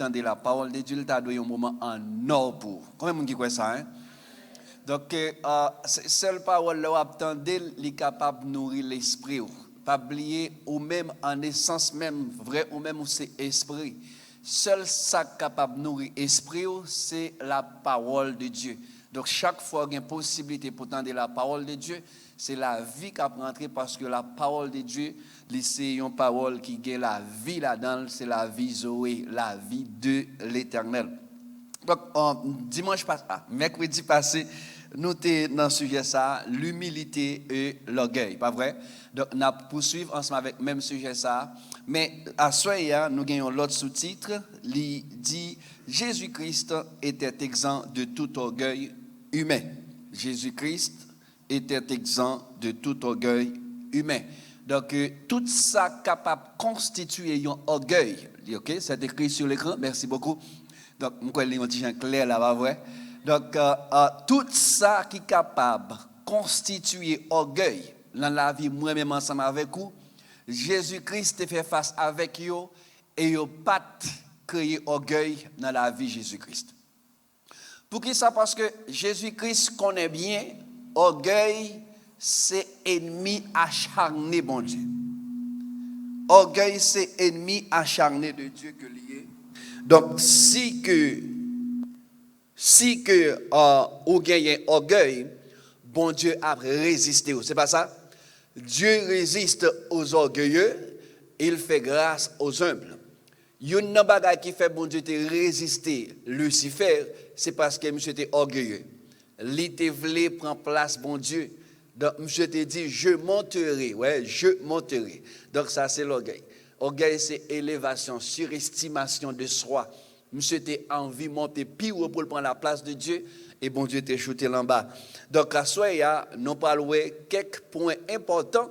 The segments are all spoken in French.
Entendez la parole de Dieu, il t'a donné un moment en or pour. Combien de monde qui croit ça, hein? Donc, seule parole là, attendez, il est capable de nourrir l'esprit. Pas oublier, ou même en essence même, vrai, ou même où c'est esprit. Seul ça capable de nourrir l'esprit, c'est la parole de Dieu. Donc, chaque fois qu'il y a une possibilité pour entendre la parole de Dieu, c'est la vie qui a rentré parce que la parole de Dieu, c'est une parole qui a la vie là-dedans, c'est la vie Zoé, la vie de l'éternel. Donc, dimanche passé, mercredi passé, nous étions dans le sujet ça, l'humilité et l'orgueil, pas vrai? Donc, nous poursuivons ensemble avec le même sujet ça. Mais à ce moment nous gagnons l'autre sous-titre, qui dit Jésus-Christ était exempt de tout orgueil humain. Jésus-Christ était exempt de tout orgueil humain. Donc, tout ça capable de constituer un orgueil. Ok, c'est écrit sur l'écran, merci beaucoup. Donc, je vais lire un petit clair là, pas vrai? Donc, tout ça qui est capable de constituer orgueil dans la vie, moi-même ensemble avec vous, Jésus-Christ fait face avec vous et vous pas créé orgueil dans la vie de Jésus-Christ. Pour qui ça? Parce que Jésus-Christ connaît bien, orgueil, c'est ennemi acharné, bon Dieu. Orgueil, c'est ennemi acharné de Dieu que lié. Donc, si que vous gagnez orgueil, bon Dieu a résisté. C'est pas ça? Dieu résiste aux orgueilleux, il fait grâce aux humbles. Il y a une bagaille qui fait bon Dieu te résister Lucifer, c'est parce que monsieur était orgueilleux. Il te voulait prendre place bon Dieu. Donc monsieur te dit je monterai, ouais, je monterai. Donc ça c'est l'orgueil. Orgueil c'est élévation, surestimation de soi. Monsieur t'a envie de monter pire pour prendre la place de Dieu et bon Dieu t'a shooté en bas. Donc à ce moment, nous parlons quelques points importants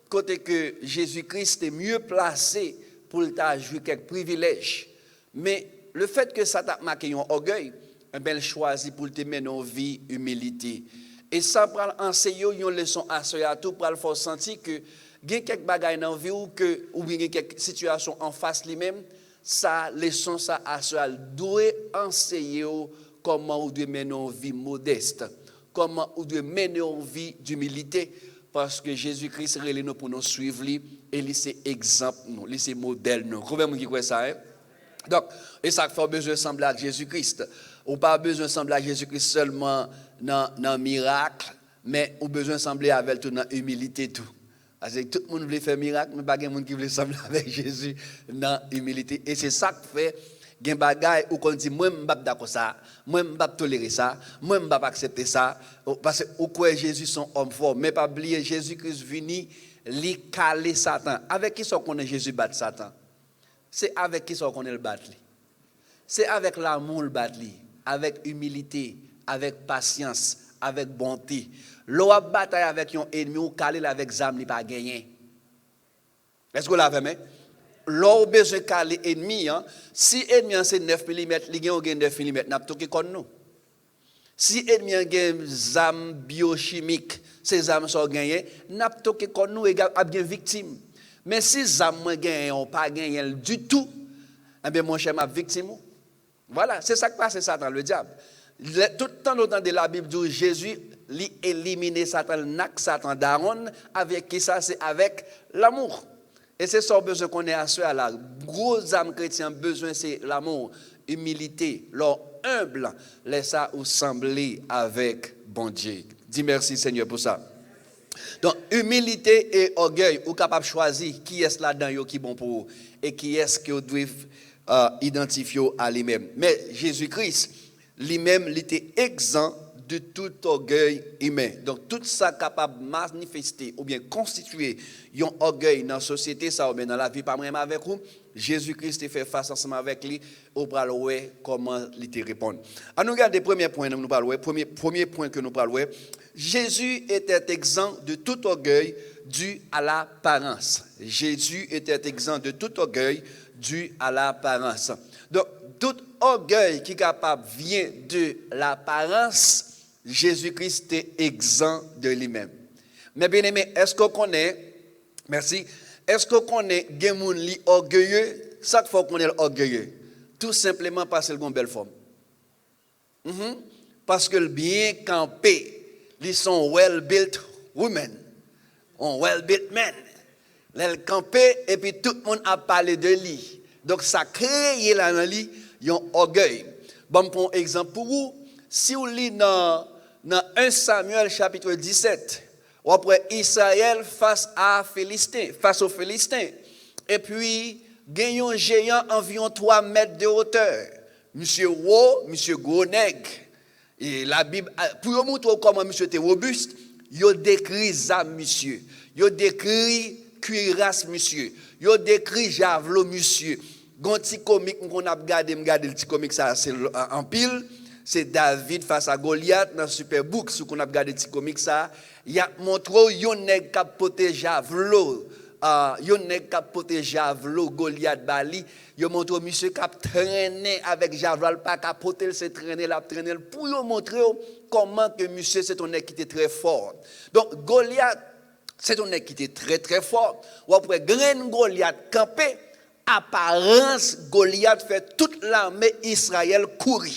côté que Jésus-Christ est mieux placé pour jouer quelques privilèges. Mais le fait que ça t'a marqué un orgueil, il choisit pour te mener une vie humilité. Et ça pour enseigner une leçon à ce tout pour le faire sentir que il y a quelques bagages dans la vie ou bien quelques situations en face lui-même. Ça, leçon ça à soi doit enseigner comment on doit mener une vie modeste, comment on doit mener une vie d'humilité, parce que Jésus-Christ est nous pour nous suivre et lui c'est exemple nous, lui c'est modèle nous. Combien qui croit ça? Hein? Donc, et ça fait besoin de sembler à Jésus-Christ. Ou pas besoin de sembler à Jésus-Christ seulement dans miracle, mais ou besoin de sembler avec tout dans humilité tout. Parce que tout le monde veut faire miracle, mais pas de monde qui veut sembler avec Jésus dans humilité. Et c'est ça qui fait des bagailles où on dit moi je ne suis pas d'accord ça, moi je ne suis pas tolérer ça, moi je ne vais pas accepter ça parce que ou quoi Jésus son homme fort, mais pas oublier Jésus-Christ venu li caler Satan. Avec qui sont qu'on est Jésus battre Satan? C'est avec qui sont qu'on est le battre? C'est avec l'amour le battre, avec humilité, avec patience, avec bonté. L'on a bataille avec un ennemi ou caler avec zam, il pas gagner. Est-ce que vous l'avez mis? L'on a besoin de caler ennemi. Si l'ennemi c'est 9 mm, il gagne 9 mm, n'a pas tout comme nous. Si l'ennemi a une zam biochimique, ces âmes sont gagnées, n'a pas tout comme nous, il a bien victime. Mais si zam gagne, on pas gagné du tout, eh bien mon cher ma victime. Voilà, c'est ça qui passe Satan, le diable. Tout le temps de la Bible dit Jésus lui éliminer Satan, nak Satan d'Aaron, avec qui ça c'est avec l'amour. Et c'est ça besoin qu'on ait à ce là. Gros âme chrétien besoin c'est l'amour, humilité, leur humble, laisse ça ou sembler avec bon Dieu. Dis merci Seigneur pour ça. Donc humilité et orgueil, ou capable de choisir qui est là-dedans qui est bon pour vous et qui est-ce que vous devez identifier à lui-même. Mais Jésus-Christ lui-même il était exempt de tout orgueil humain. Donc tout ça capable de manifester ou bien constituer un orgueil dans la société, ça ou bien dans la vie pas même avec vous, Jésus-Christ fait face ensemble avec lui au parlons comment il te répondre. À nous regarder premier point nous parlons, premier point que nous parlons, Jésus était exempt de tout orgueil dû à l'apparence. Jésus était exempt de tout orgueil dû à l'apparence. Donc tout orgueil qui est capable vient de l'apparence. Jésus-Christ est exempt de lui-même. Mais bien aimé, est-ce qu'on connaît, merci, est-ce qu'on connaît des gens orgueilleux, chaque fois qu'on est orgueilleux? Tout simplement parce qu'elle a une belle forme. Parce que le bien campé, ils sont well-built women, well-built men. Elle campé et puis tout le monde a parlé de lui. Donc ça crée là dans lui un orgueil. Bon, pour exemple pour vous, si vous lisez dans 1 Samuel chapitre 17, après Israël face aux Philistins, et puis gagnons un géant environ 3 mètres de hauteur. Monsieur gros nègre. Et la Bible, pour vous montrer comment monsieur était robuste, il décrit ça, monsieur. Il décrit cuirasse, monsieur. Il décrit javelot, monsieur. Un petit comique qu'on a regardé le petit comique, ça, c'est en pile. C'est David face à Goliath dans Superbook. Si on a regardé le petit comique, ça, il a montré un nègre qui a porté javelot. Yon nèg k'ap pote javelot Goliath Bali, yo montre monsieur k'ap traîner avec javelot pas k'ap pote se traîner pour yo montrer comment que monsieur c'est un nèg qui était très fort. Donc Goliath c'est un nèg qui était très très fort. Ou après grain Goliath campé, apparence Goliath fait toute l'armée Israël courir.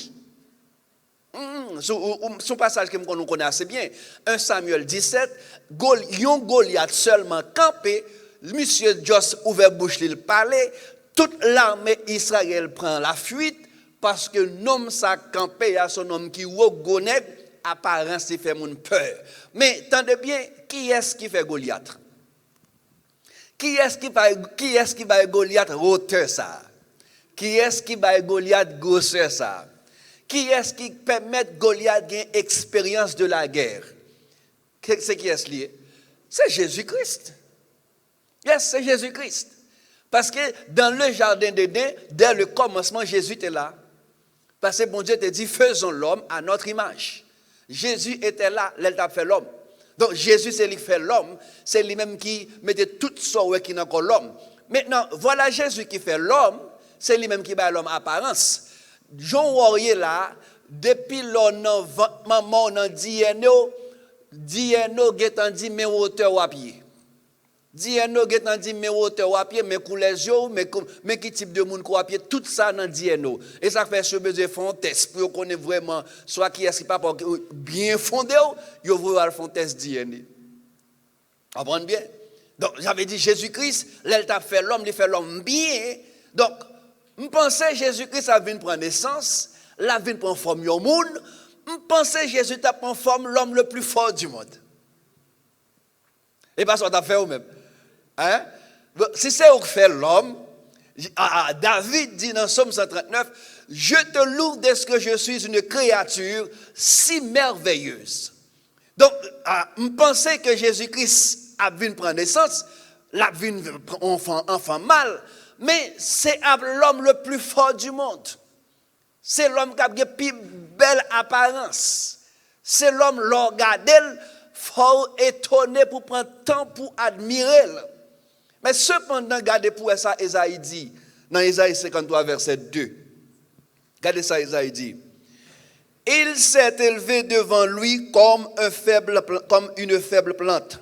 Son passage que nous connaissons assez bien, 1 Samuel 17, Goliath seulement campé. Monsieur Jos ouvert bouche, il parlait, toute l'armée Israël prend la fuite parce que l'homme ça campé à son homme qui wogonèg apparence fait mon peur. Mais tendez bien, qui est-ce qui fait Goliath? Qui est-ce qui va Goliath hauteur ça? Qui est-ce qui va Goliath grosseur ça? Qui est-ce qui permet Goliath gagner expérience de la guerre? C'est qui est-ce lié? C'est Jésus-Christ. Yes, c'est Jésus-Christ. Parce que dans le jardin d'Éden, dès le commencement, Jésus était là. Parce que bon Dieu te dit, faisons l'homme à notre image. Jésus était là, il a fait l'homme. Donc Jésus, c'est lui qui fait l'homme, c'est lui-même qui mettait toutes sortes qui n'a encore l'homme. Maintenant, voilà Jésus qui fait l'homme, c'est lui-même qui bat l'homme apparence. Jean Warrior là, depuis l'on maman on dit getan dit mais hauteur à pied. Dieno getan dit mais hauteur à pied, mais couleur yeux, mais qui type de monde à pied, tout ça dans Dieno. Et ça fait ce besoin font test pour connaître vraiment soit qui est-ce qui pas bien fondé, yo voir font test Dieno. Comprendre bien? Donc j'avais dit Jésus-Christ, il t'a fait l'homme, il fait l'homme bien. Donc je pensais Jésus-Christ a venu prendre naissance, la venu prendre forme au monde. Je pensais Jésus t'a prendre forme l'homme le plus fort du monde. Et pas ça t'a fait ou même. Hein? Si c'est au fait l'homme, David dit dans Psaume 139, je te loue de ce que je suis une créature si merveilleuse. Donc, je pensais que Jésus-Christ a venu prendre naissance, l'a venu enfant mal, mais c'est l'homme le plus fort du monde. C'est l'homme qui a la plus belle apparence. C'est l'homme qui regarde, fort étonné pour prendre temps pour admirer. Mais cependant, regardez pour ça, Esaïe dit, dans Esaïe 53, verset 2. Regardez ça, Esaïe dit. Il s'est élevé devant lui comme une faible plante,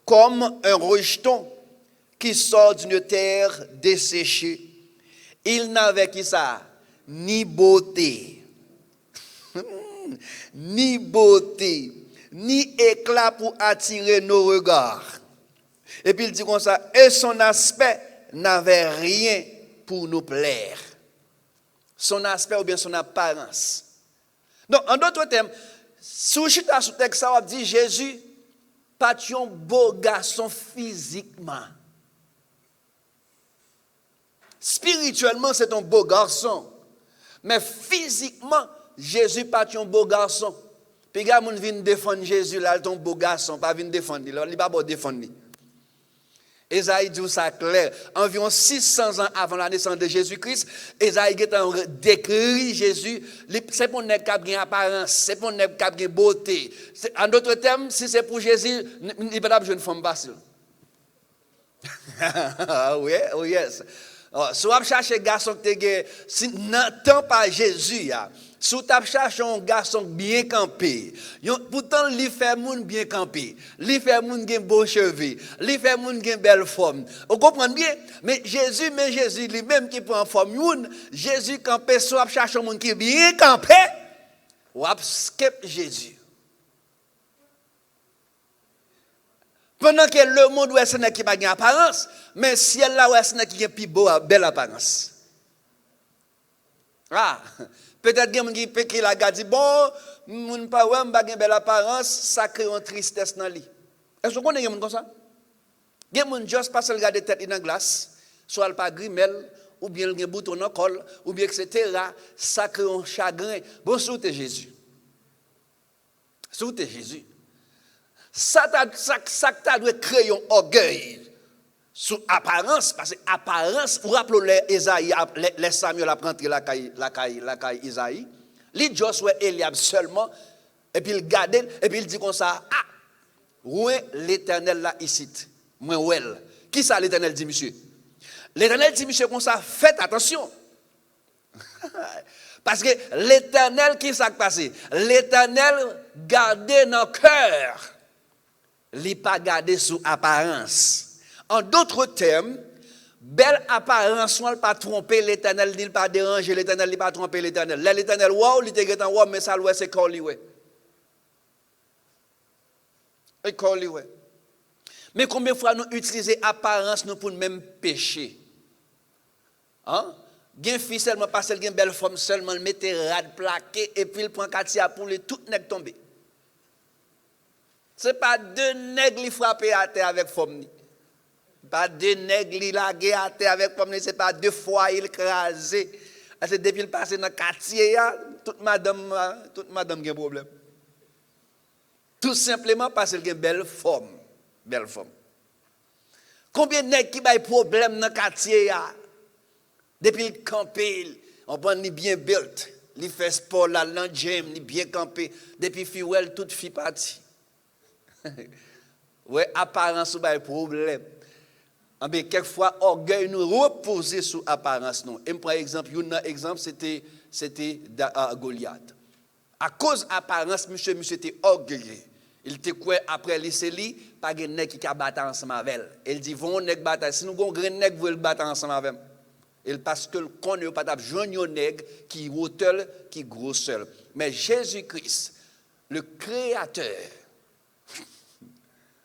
comme un rejeton qui sort d'une terre desséchée. Il n'avait qui ça? Ni beauté, ni beauté, ni éclat pour attirer nos regards. Et puis il dit comme ça, et son aspect n'avait rien pour nous plaire. Son aspect ou bien son apparence. Donc, en d'autres termes, sous chita sous texte, ça va dire Jésus, pas un beau garçon physiquement. Spirituellement, c'est un beau garçon. Mais physiquement, Jésus pas un beau garçon. Puis gars, moun vient défendre Jésus là, ton beau garçon, pas vient défendre, il pas défendre. Esaïe dit ça clair. Environ 600 ans avant la naissance de Jésus-Christ, Esaïe décrit Jésus. C'est pour ne pas une apparence, c'est pour ne pas une beauté. En d'autres termes, si c'est pour Jésus, il n'y a pas besoin de femme facile. Oui, yes. Si vous cherchez un garçon qui n'entend pas Jésus, si vous cherchez un garçon bien campé, pourtant, il fait moun bien campé, il fait moun gen beau cheveux, il fait moun gen belle forme. Vous comprenez bien? Mais Jésus lui-même qui prend forme, Jésus campé, si vous cherchez un monde qui est bien campé, vous skip Jésus. Pendant que le monde où est-ce qui n'a pas apparence, mais ciel là où est-ce qui a plus beau, belle apparence. Ah, peut-être que quelqu'un qui l'a dit bon, moun pa wè m'pa gen belle apparence, ça crée une tristesse dans lui. Est-ce que vous connaissez quelqu'un comme ça? Quelqu'un juste parce qu'il regarde tête dans glace, soit il pas grimel ou bien il gen bouton dans col ou bien etc. Ça crée un chagrin. Bon, sous Jésus. Sous Jésus. Ça doit créer un orgueil sous apparence, parce que apparence, vous rappelez les Samuel a rentré la caille Isaïe, il Josué Eliab seulement, et puis il garde, et puis il dit comme ça, ah, ouais, l'Éternel là ici, moi ouais. Qui ça l'Éternel dit, monsieur? L'Éternel dit, monsieur, comme ça, faites attention. Parce que l'Éternel, qui s'est passé? L'Éternel gardait dans le cœur. Il n'est pas gardé sous apparence. En d'autres termes, belle apparence, on ne pas tromper l'Éternel, il ne pas déranger l'Éternel, il ne pas tromper l'Éternel. Là, l'Éternel, wow, il était en wow, mais ça, c'est collé, ouais. Et collé, ouais. Mais combien de fois nous utilisons apparence nous pour le même péché? Hein? Gen fille seulement parce qu'elle a une belle forme seulement, il mette rad plaqué et puis il prend Katia pour les tout nèg tomber. Ce n'est pas deux nègres qui frappent à terre avec forme. Pas deux nègres qui laguent à terre avec forme. Ce n'est pas deux fois il crasé. C'est depuis il passe dans le quartier, toute madame a un problème. Tout simplement parce qu'elle a une belle forme. Belle forme. Combien de nègres qui ont des problèmes dans le quartier? Depuis le campé, on prend ni bien built. Il fait sport là, dans le gym, ni bien campé. Depuis Fiwell, toute fille partie. Ouais, apparence ou pas problème. Mais quelquefois, orgueil nous reposer sur apparence. Non. Et par exemple, un exemple, c'était Goliath. À cause apparence, monsieur était orgueilleux. Il était quoi après lycée, pas de nèg qui a battu ensemble avec elle. Il dit, vont nèg battre. Si nous avons un nèg qui veut battre ensemble avec elle. Et parce que le connaît pas de joindre nèg qui hauteur, qui gros seul. Mais Jésus-Christ, le Créateur.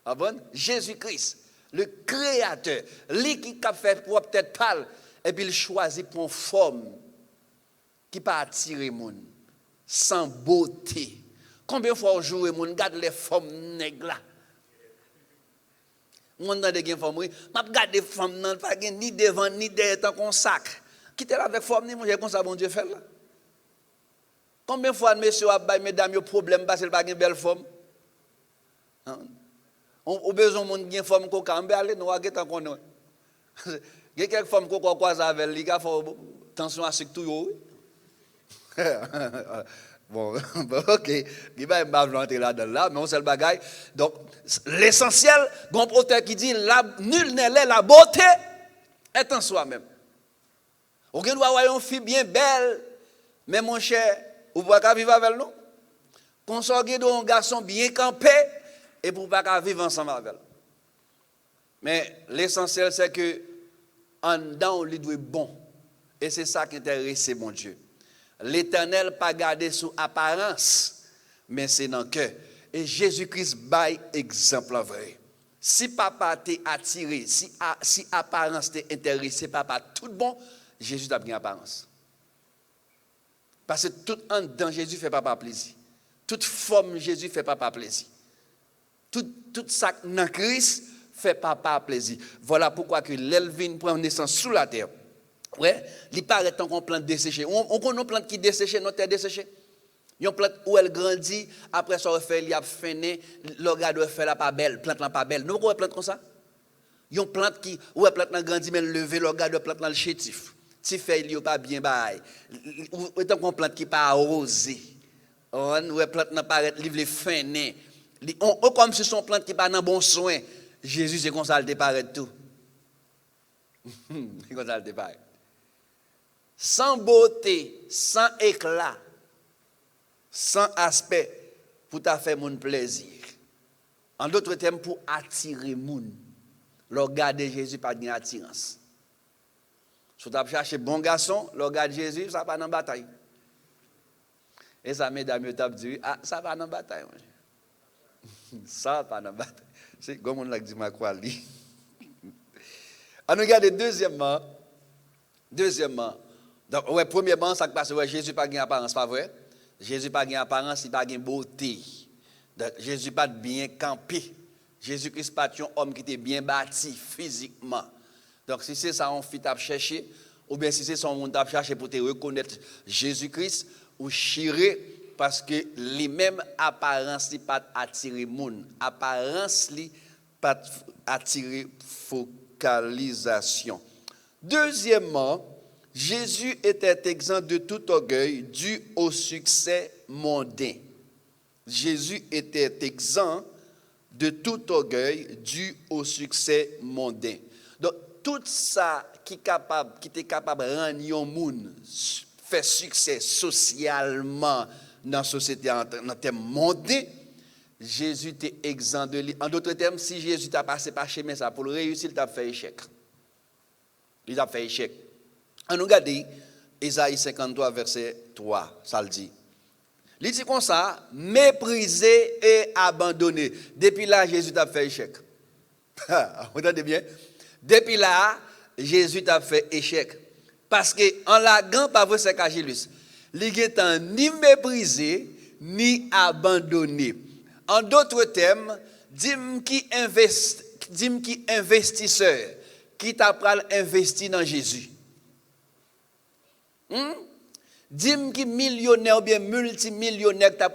Ah bon? Jésus-Christ, le Créateur, lui qui a fait pour peut-être parler, et puis il choisit pour une forme qui pas attirer les gens, sans beauté. Combien de fois on joue et on regarde les formes nègres là? On a des formes, oui. Je regarde des formes, pas ni devant ni derrière, tant qu'on sac. Qui était là avec forme, ni mon comme ça, bon Dieu fait là. Combien de fois, monsieur, mesdames, il problème parce qu'il n'a pas une belle forme? On a besoin de une forme qu'on a aller, nous avons qu'on il y a quelques formes qu'on a croisé avec lui, il faut attention à ce que tout. Bon, ok, il va me rentrer là-dedans, mais on sait le bagaille. Donc, l'essentiel, bon auteur qui dit, nul n'est là, la beauté est en soi-même. On doit avoir une fille bien belle, mais mon cher, vous ne pouvez pas vivre avec nous. Qu'on soit un garçon bien campé, et pour ne pas vivre ensemble avec elle. Mais l'essentiel, c'est que en dedans, on lui doit bon. Et c'est ça qui intéresse mon Dieu. L'Éternel pas gardé sous apparence, mais c'est dans le cœur. Et Jésus-Christ baille exemple vrai. Si papa t'est attiré, si apparence t'est intéressé, papa tout bon, Jésus t'a pris apparence. Parce que tout en dedans, Jésus fait papa plaisir. Toute forme, Jésus fait papa plaisir. Tout ça dans Christ fait papa plaisir. Voilà pourquoi que l'Elvin prend naissance sous la terre. Ouais, il paraît tant qu'on plante desséchée. On connaît une plante qui desséchée, notre terre desséchée. Une plante où elle grandit, après ça on fait il y a fainé, le regard doit faire la pas belle, plante la pas belle. Nous on plante comme ça. Une plante qui où elle plante grandit mais lever le regard de plante dans le chétif. Si fait il y pas bien bail. Ou tant qu'on plante qui pas arrosé. On ouais plante n'a paraît livre les fainé. Comme si son plante qui pas dans bon soin. Jésus c'est comme ça il paraît tout. Comme ça, le pareil. Sans beauté, sans éclat, sans aspect, pour te faire mon plaisir. En d'autres termes, pour attirer moun. Le regarder Jésus pas de attirance. Si tu as cherché bon garçon, le regarder Jésus, ça va dans la bataille. Et ça, mesdames, tu as dit, ah, ça va dans la bataille. Ça va pas dans la bataille. C'est comme on l'a dit, ma quoi, lui. On regarde deuxièmement, donc, ouais, premièrement, ça passe, ouais, Jésus pas gain apparence, pas vrai? Jésus pas gain apparence, il pas gain beauté. Donc, Jésus pas bien campé. Jésus-Christ pas un homme qui était bien bâti physiquement. Donc, si c'est ça, on fit à chercher, ou bien si c'est ça, on t'a cherché pour te reconnaître Jésus-Christ, ou chirer, parce que les mêmes apparences, pas attirer moun. Apparence, pas attirer focalisation. Deuxièmement, Jésus était exempt de tout orgueil dû au succès mondain. Jésus était exempt de tout orgueil dû au succès mondain. Donc, tout ça qui est capable de rendre un monde faire succès socialement dans la société en termes mondains, Jésus était exempt de lui. En d'autres termes, si Jésus t'a passé par chemin ça pour le réussir, il t'a fait échec. Il a fait échec. On nous regarde Isaïe 53, verset 3, ça le dit. Il dit comme ça, méprisé et abandonné. Depuis là, Jésus t'a fait échec. Vous entendez bien? Depuis là, Jésus t'a fait échec. Parce qu'en laguant, pas vrai, c'est qu'Agilus. Il n'est ni méprisé, ni abandonné. En d'autres termes, dis-moi qui investisseur, qui t'a investi dans Jésus. Dis-moi qui millionnaire ou bien multimillionnaire qui t'a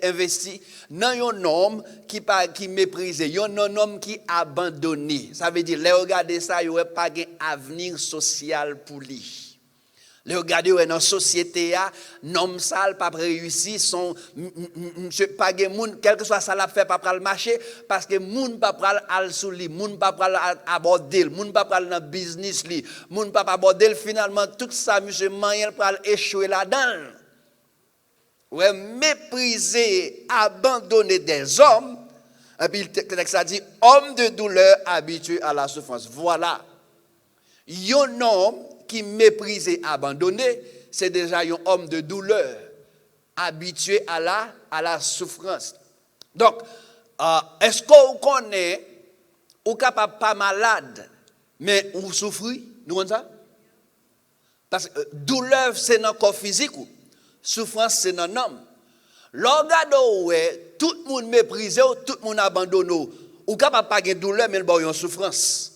investi dans un homme qui méprisé, un homme qui abandonné. Ça veut dire, les regarder ça, il n'y aurait pas d'avenir social pour lui. Les regarder dans la société, non sale, pas réussi, son monsieur pas de monde, quel que soit ça l'a fait pas le marché parce que moun pas pral al sous li, moun pas pral aborder, moun pas pral dans business li, moun pas aborder finalement tout ça monsieur moyen pral échouer là-dedans. Ouais, mépriser, abandonner des hommes, et puis le texte a dit homme de douleur habitué à la souffrance. Voilà. Un homme qui méprise et abandonné, c'est déjà un homme de douleur, habitué à la souffrance. Donc, est-ce qu'on connaît, ou capable pas malade, mais ou souffrir, nous connaissons ça? Parce que douleur, c'est dans le corps physique, ou souffrance, c'est dans l'homme. L'organe, tout le monde méprise, tout le monde abandonne, ou capable pas de douleur, mais il y a une souffrance.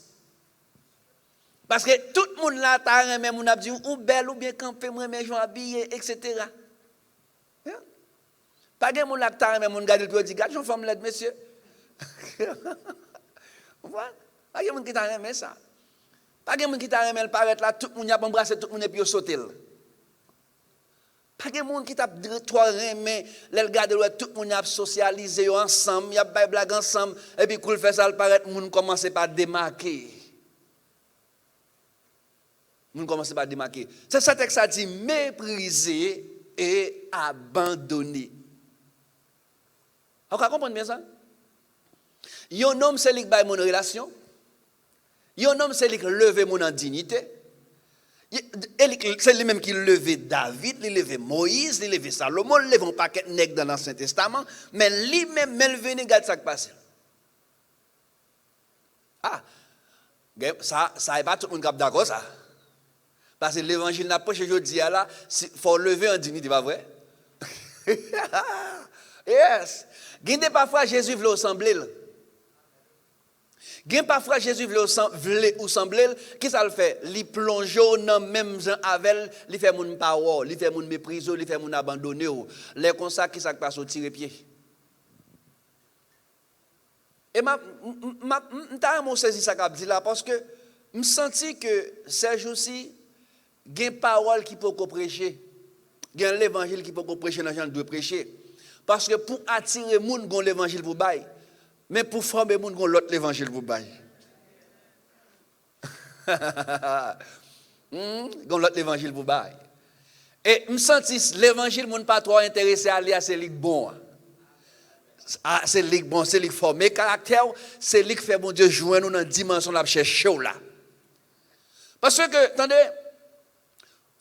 Parce que tout le monde là, t'as même on a dit ou belle ou bien campé, moi mais j'en habillé, etc. Pas de monde là, t'as même on garde le dit, garde une femme là, monsieur. Voilà. Pas de monde qui t'a aimé ça. Pas de monde qui t'a aimé le paraître là, tout le monde a embrassé tout le monde et puis sauter. Pas de monde qui t'a trois aimé, le garde tout le monde a socialisé ensemble, y a pas blague ensemble et puis quand il fait ça le paraître, monde commence par démarquer. Nous commençons par démarquer. C'est ça texte a dit mépriser et abandonner. Vous comprenez bien ça? Un homme, c'est lui qui baille mon relation. Un homme, c'est lui qui lève mon dignité. C'est lui-même qui lève David, il lève Moïse, il lève Salomon, il lève un paquet de nègres dans l'Ancien Testament. Mais lui-même, il vient regarder ça qui passe. Ah, ça n'est pas tout le monde qui est d'accord ça. Parce que l'évangile n'a pas aujourd'hui là, il faut lever en dignité, pas vrai? Yes. Gardez parfois Jésus veut ressembler. Gardez parfois Jésus veut ressembler. Qu'est-ce qu'il fait? Il plonge dans même gens avec, il fait mon parole, il fait mon méprise, il fait mon abandonner. Les comme ça qui ça passe au tirer pied. Et m'ta mon saisi ça qu'a dit là parce que me senti que ces jours-ci il y a une parole qui peut prêcher. Il y a l'évangile qui peut prêcher dans les gens qui doivent prêcher. Parce que pour attirer les gens, il y a l'évangile pour bailler. Mais pour former les gens, il y a l'autre l'évangile pour bailler. Gon l'autre l'évangile pour bail. Et me senti l'évangile mon pas trop intéressé à lire c'est lig bon. Ah, c'est lig bon, c'est lig formé caractère, c'est lig fait bon Dieu joindre nous dans dimension la chercher là. Parce que attendez,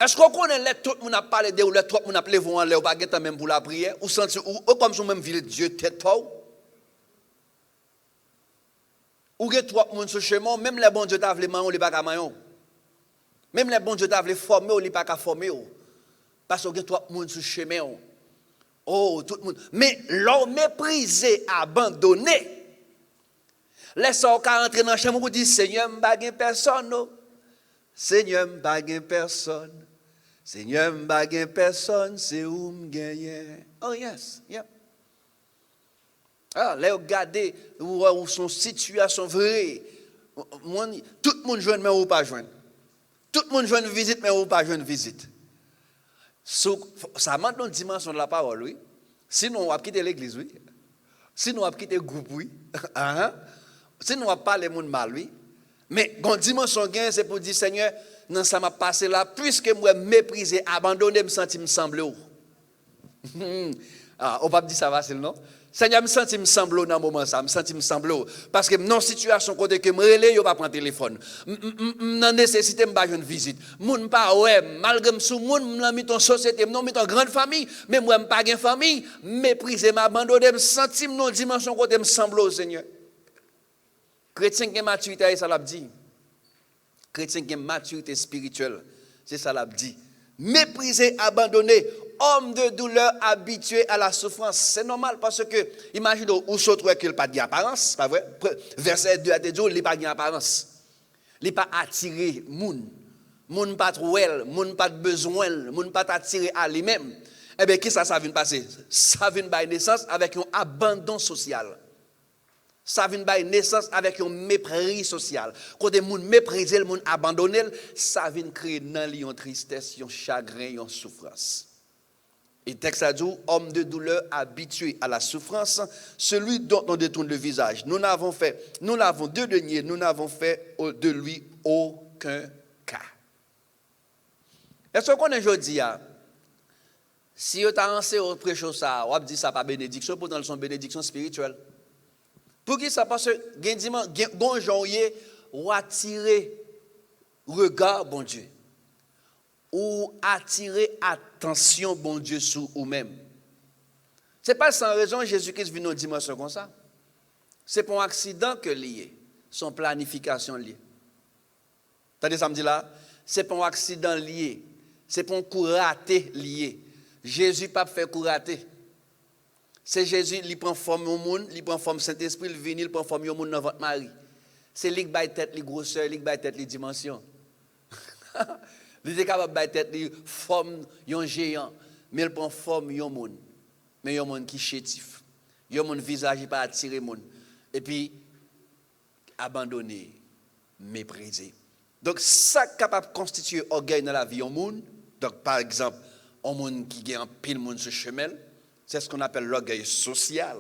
est-ce qu'on connaît les tout le monde a parlé de ou les tout le monde a levé en l'air ou pas temps même pour la prière ou senti ou comme si même ville Dieu tête fort. Ou que tout le monde sur chemin, même les bons Dieu t'a voulu manger ou les pas ka manger. Même les bons Dieu t'a voulu former ou les pas ka former. Parce que tout le monde sur chemin. Oh, tout le monde. Mais l'homme méprisé, abandonné. Laisse au cas entrer dans la chambre pour dire Seigneur, m'pa gen personne. Seigneur, m'pa gen personne. Seigneur, m'pa gen personne, c'est où m'gagne. Oh yes, yeah. Ah, là regardez où son situation vraie. Tout le monde joindre mais ou pas joindre. Tout le monde joindre visite mais ou pas joindre visite. Ça manque une dimension de la parole, oui. Sinon, on va quitter l'église, oui. Sinon, on va quitter le groupe, oui. Sinon, on va parler les monde mal, oui. Mais, une dimension gain, c'est pour dire, Seigneur, non, ça m'a passé là, puisque moi, méprisé, abandonné, me senti me semble. Ah, on va dire ça facile, non? Seigneur, me senti me semble dans moment ça, me senti me semble parce que dans situation côté que me relé, yo pas prendre téléphone. Nan nécessité me pas une visite. Moun pas ouais, malgré me sou moun m'la mis ton société, non mis ton grande famille, mais moi me pas gen famille, mépriser m'abandonner, me senti dans dimension côté me semble Seigneur. Chrétien qui maturité ça l'a dit. Chrétien qui maturité spirituelle, c'est ça l'a dit. Mépriser, abandonner, homme de douleur habitué à la souffrance. C'est normal parce que, imaginez, où se trouve qu'il n'a pas d'apparence, pas vrai? Verset 2 à te dire, il n'a pas d'apparence. Il n'a pas attiré moun. Moun pas trop elle, moun pas besoin, moun pas attiré à lui-même. Eh bien, qu'est-ce que ça vient passer? Ça vient par naissance avec un abandon social. Ça vient par naissance avec un mépris social. Quand les gens méprisent, les gens abandonnent, ça vient créer dans lui une tristesse, un chagrin, une souffrance. Et texte a dit, homme de douleur habitué à la souffrance, celui dont on détourne le visage. Nous l'avons deux deniers, nous n'avons fait de lui aucun cas. Est-ce qu'on est aujourd'hui, si on t'a lancé au prêcher ça, on dit ça pas bénédiction, pourtant c'est une bénédiction spirituelle. Pour qui ça? Parce que bon janvier, ou attirer regard, bon Dieu. Ou attirer attention, bon Dieu, sur vous-même. Ce n'est pas sans raison Jésus-Christ vit dans une dimension comme ça. C'est pour un accident que lié, son planification liée. T'as dit ça me dit là? C'est pour un accident lié. C'est pour un coup raté lié. Jésus pas fait coup raté. C'est Jésus, il prend forme au monde, il prend forme Saint-Esprit, il vient, il prend forme au monde dans votre mari. C'est lui qui bat tête, les grosseurs, lui qui bat tête, les dimensions. Il est capable de battre tête, il forme un géant, mais il prend forme un monde. Mais un monde qui est chétif. Un monde visage pas attirer monde. Et puis, abandonné, méprisé. Donc, ça capable de constituer orgueil dans la vie au monde. Donc, par exemple, un monde qui a un pile monde sur chemin. C'est ce qu'on appelle l'orgueil social.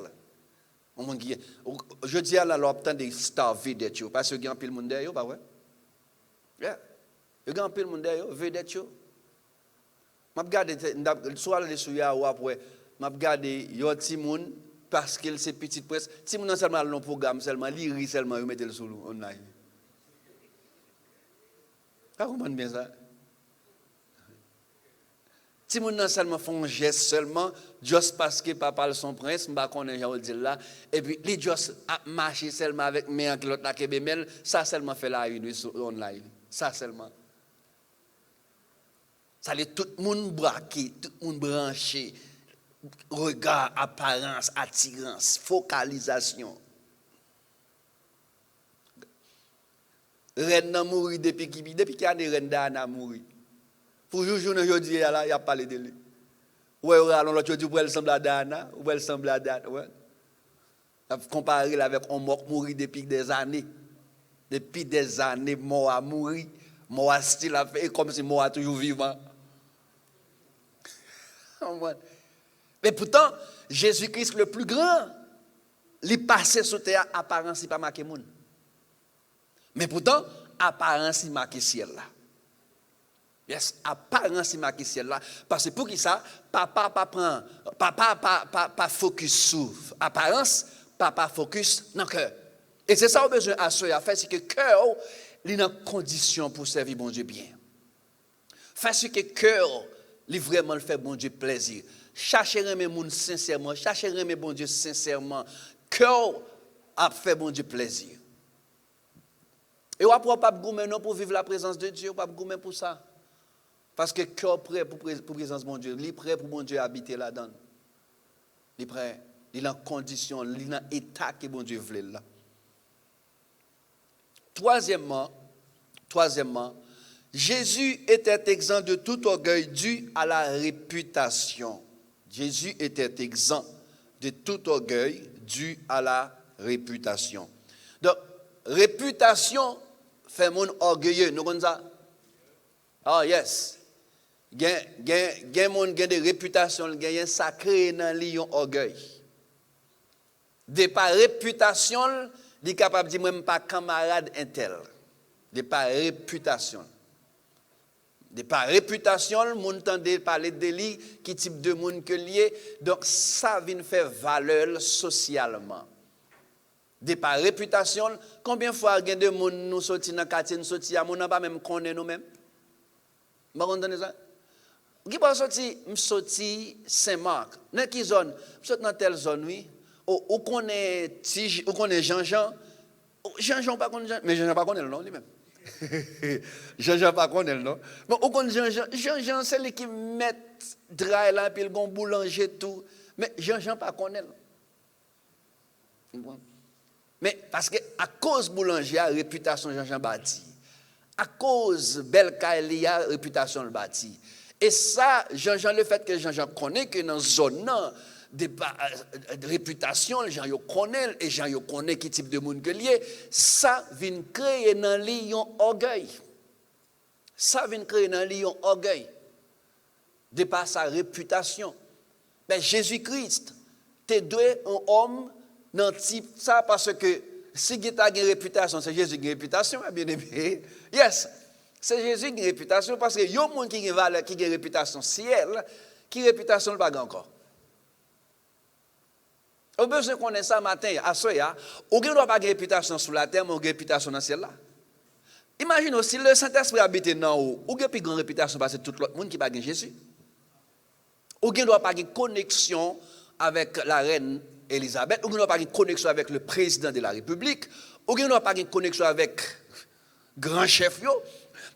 Je dis à la loi, obtenir des stars vedettes, parce qu'il y a un pile monde derrière, pas vrai? Yeah. Il y a un pile monde derrière, vedettes. Je regarde, soit les souillats ou après, je regarde, il y a un petit monde, parce qu'il c'est petite presse. Si on a seulement le programme, seulement, il seulement, il met le sous online. Vous comprenez bien ça? Si mon seulement font un geste seulement, juste parce que papa parle son prince, je ne sais pas dire là, et puis les juste marcher seulement avec mes l'autre là qui bemel, ça seulement fait la une online, ça seulement. Ça les tout le monde braqué, tout le monde branché, regard, apparence, attirance, focalisation. Reine n'a mouru depuis qu'il y a des reines d'Anna mouru. Pour journée aujourd'hui, il a parlé de lui. Ouais, alors l'autre dit, elle semble à Dana, ou elle semble à Dana. Ouais. Comparer avec un mort mourir depuis des années. Depuis des années, mort a mouru. Mort a style à faire, comme si mort a toujours vivant. Mais pourtant, Jésus-Christ le plus grand, il passait sur terre, apparence, il pas marqué monde. Mais pourtant, apparence marqué ciel là. Yes, apparence marqué ciel là parce que pour qui ça papa pas focus sur apparence, papa focus dans cœur. Et c'est ça qu'on a besoin à faire, c'est que cœur il en condition pour servir bon Dieu bien. Faire ce que cœur il vraiment le fait bon Dieu plaisir. Chercher aimer monde sincèrement, chercher aimer bon Dieu sincèrement. Cœur a fait bon Dieu plaisir. Et on ne pas goumer non pour vivre la présence de Dieu, pas goumer pour ça. Parce que cœur prêt pour présence de mon Dieu, il est prêt pour mon Dieu habiter là-dedans. Il est prêt, il est en condition, il est en état que mon Dieu veut là. Troisièmement, Jésus était exempt de tout orgueil dû à la réputation. Jésus était exempt de tout orgueil dû à la réputation. Donc, réputation fait mon orgueilleux. Nous connaissons ça? Oh yes. Gen monde gen de réputation, gen sacré dans lion orgueil. De par réputation, il est capable de dire même pas camarade intel. De par réputation. De par réputation, moun tande parler de lui, qui type de monde que lié, donc ça vient faire valeur socialement. De par réputation, combien de fois gen de monde nous sorti dans quartier nous sorti à moun pas même connaît nous même. Vous comprenez ça? Qui pas sorti Saint-Marc, dans quelle zone? Sorti dans telle zone oui. Ou connaît Jean-Jean. Jean-Jean pas connaît, mais Jean-Jean pas connaît le nom lui-même. Jean-Jean pas connaît le nom. Mais ou connaît Jean-Jean, Jean-Jean c'est lui qui met drail là puis le bon boulanger tout, mais Jean-Jean pas connaît. Mais parce que à cause boulanger a réputation Jean-Jean bâti. À cause Belkaïlia réputation le bâti. Et ça, Jean-Jean, le fait que Jean-Jean connaît que dans zone de réputation, les gens yo connaissent et gens yo connaissent qui type de monde que lié, ça vient créer dans lui un orgueil. Ça vient créer dans lui un orgueil de par sa réputation. Mais Jésus-Christ, t'es doué un homme dans type ça parce que si tu as une réputation, c'est Jésus qui a une réputation, bien aimé. Yes. C'est Jésus qui a une réputation parce que il y a un monde qui a une valeur, qui a une réputation ciel, qui a une réputation pas encore. On a besoin de connaître ça matin, à Soya, on ne doit pas avoir une réputation sur la terre, mais on a une réputation dans le ciel là. Imagine si le Saint-Esprit habite dans haut, on a une plus grande réputation parce que tout le monde qui n'a pas Jésus. On ne doit pas avoir une connexion avec la reine Elisabeth, on ne doit pas avoir une connexion avec le président de la République, on ne doit pas avoir une connexion avec grand chef.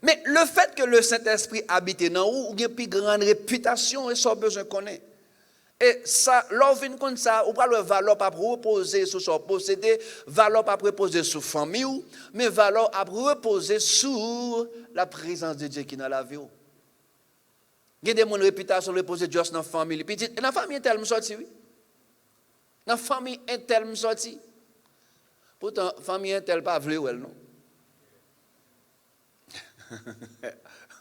Mais le fait que le Saint-Esprit habite dans où, il y a une plus grande réputation et ça besoin de connaître. Et ça, l'offre comme ça, ou pas le valeur pas reposer sur son possédé, valeur pas reposer sur famille, mais valeur à reposer sur la présence de Dieu qui est dans la vie. Il y a des gens réputation reposer juste dans la famille. Puis dans la famille interne, me sorti, oui. Dans la famille interne, me sorti. Pourtant, la famille interne pas vle ou elle non.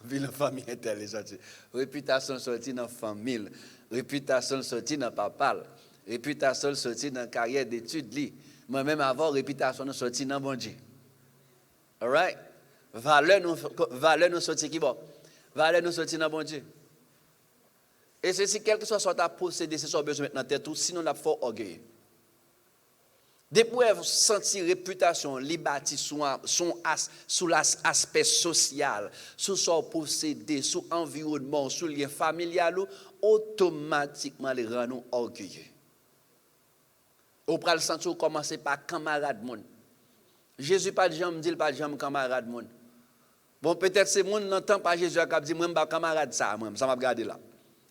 Puis la famille interne sorti. Réputation sorti dans la famille. Réputation sorti dans papa, réputation sorti dans carrière d'études moi-même avant réputation sorti dans bon Dieu. All right? Valeur nous sorti qui bon? Valeur nous sorti dans bon Dieu. Et ceci quel que soit ta posséder, c'est ça besoin maintenant tête tout sinon la fort orgueil. Depuis vous sentir réputation libati sous l'aspect social, sous son possédé, sous environnement, sous lien familial, automatiquement les rend nous orgueilleux. Ou pral sentir commencer par camarade monde. Jésus pas de jambe dit pas de jambe camarade monde. Bon peut-être c'est monde n'entend pas Jésus qui dit moi pas camarade ça moi ça m'a regarder là.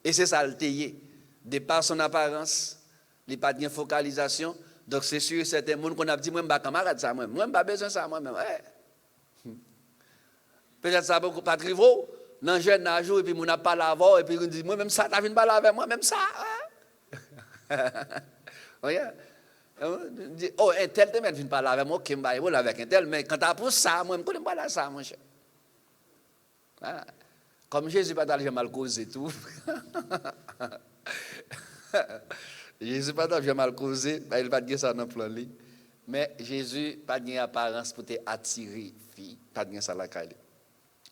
Et c'est ça le tayé. De par son apparence, il pas de focalisation. Donc c'est sûr certains monde qu'on a dit moi pas camarade ça moi pas besoin ça moi même. Peut-être ça beaucoup pas trivo dans jeune âge et puis mon a pas avant et puis on dit moi même ça t'as vinn parler avec moi même ça. Regarde. Oh un tel te met vinn parler avec moi OK me parler avec un tel mais quand tu pour ça moi me connais pas là ça mon cher. Voilà. Comme Jésus pas d'aller mal causer tout. Jésus pas d'aller mal causer, il va dire ça dans plan lui. Mais Jésus pas de apparence pour te attirer fille, pas de ça la caille.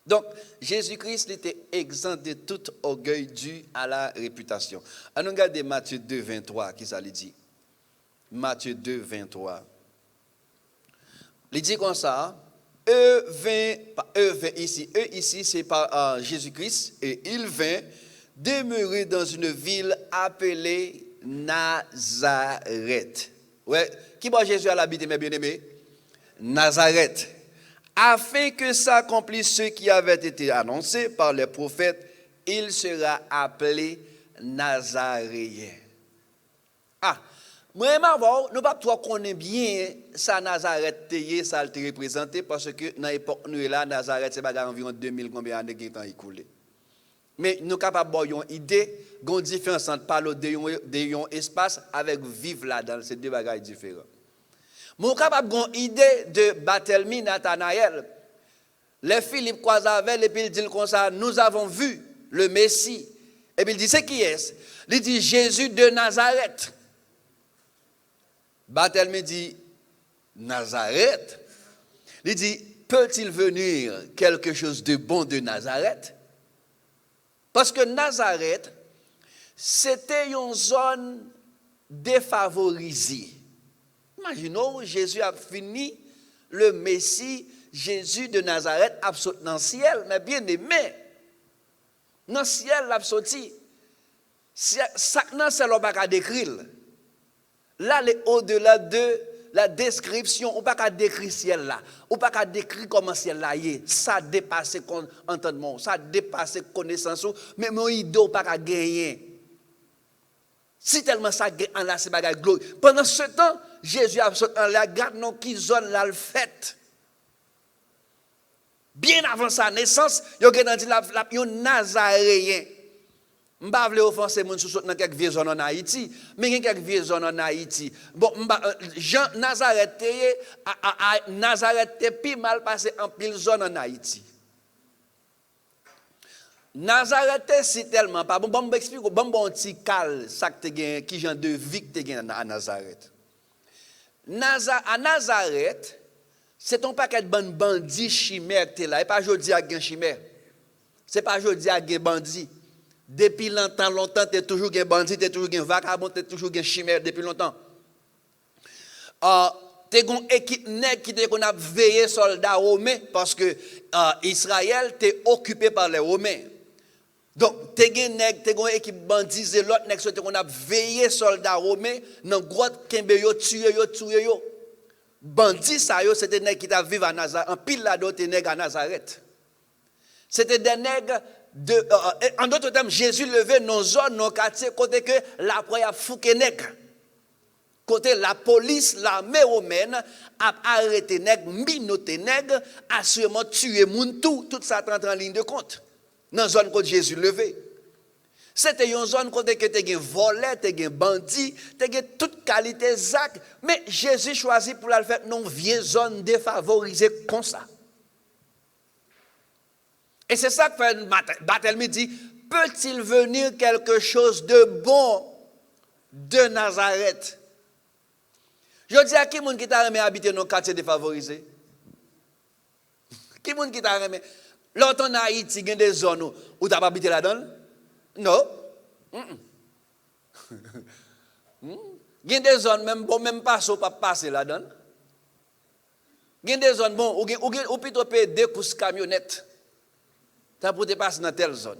Donc, Jésus-Christ était exempt de tout orgueil dû à la réputation. On regarde Matthieu 2, 23, qui ça lui dit. Matthieu 2, 23. Il dit comme ça, eux ici c'est par Jésus-Christ, et il vint demeurer dans une ville appelée Nazareth. Ouais, qui va Jésus à l'habiter, mes bien-aimés? Nazareth. Afin que s'accomplisse ce qui avait été annoncé par les prophètes, il sera appelé Nazaréen. Ah, moi, nous ne pas connaître bien ça Nazareth, ça a été représenté parce que dans l'époque nous là, Nazareth, c'est environ 2000 combien d'années qui ont écoulé. Mais nous sommes capables d'avoir une idée, une différence entre parler de espace avec vivre là-dedans, c'est deux bagages différents. Nous sommes capables d'avoir une idée de Barthélemy Nathanaël. Les Philippe croisent avec, et puis il dit comme ça, nous avons vu le Messie. Et puis il dit, c'est qui est-ce? Il dit, Jésus de Nazareth. Barthélemy dit, Nazareth? Il dit, peut-il venir quelque chose de bon de Nazareth? Parce que Nazareth, c'était une zone défavorisée. Imaginons, Jésus a fini, le Messie, Jésus de Nazareth, a sauté dans le ciel, mais bien aimé. Dans le ciel, il a sauté. Ça, c'est l'on pas décrire. Là, au-delà de la description, on ne peut pas décrire le ciel là. On ne peut pas décrire comment le ciel là est. Ça dépasse entendement, ça dépasse connaissance, mais mon idée ne peut pas gagner. Si tellement ça gagne en là, c'est pas gloire. Pendant ce temps, Jésus a sauté en là, garde non qui zone là le fait. Bien avant sa naissance, il y a un Nazaréen. Je ne vais pas offenser les gens dans quelques vieilles zones en Haïti, mais il y a quelques vieilles zones en Haïti. Bon, Jean Nazareth, Nazareth plus mal passé en pile zone en Haïti. Nazareth, c'est tellement pas bon. Bon, je explique, bon, petit cal, ça qui genre de vie que tu as à Nazareth. À Nazareth, c'est ton paquet de bandits chimères qui est là. Et pas aujourd'hui à gen chimère. C'est pas aujourd'hui à gen bandits. Depuis longtemps, tu es toujours un bandit, tu es toujours un vagabond, tu es toujours un chimère depuis longtemps. Tu as une équipe qui a veillé soldats romains parce que Israël était occupé par les Romains. Donc, tu as une équipe bandit, et l'autre qui a veillé soldats romains dans la grotte qui a tué. Bandits, c'était des nègres qui vivent à Nazareth. En pile là-dedans, des nègres à Nazareth. C'était des nègres. En d'autres termes, Jésus levait nos zones, nos quartiers, côté que la proie a fouqué nègre. Côté la police, l'armée romaine a arrêté nègre, minoté nègre, a sûrement tué moun tout ça entre en ligne de compte. Dans la zone que Jésus levait. C'était une zone côté que tu as volé, tu as bandit, tu as toute qualité zac, mais Jésus choisit pour la faire non vieille zone défavorisée comme ça. Et c'est ça que Barthélemy dit, peut-il venir quelque chose de bon de Nazareth? Je dis à qui est-ce qui t'a remis habiter dans le quartier défavorisé? Qui est-ce qui t'a remis? L'autre en Haïti, il y a des zones où tu n'as pas habité là-dedans? Non. Il y a des zones, même pas ça, pas passer là-dedans. Il y a des zones, bon, ou plutôt payer 2 courses camionnettes. Ça pour te passer dans telle zone.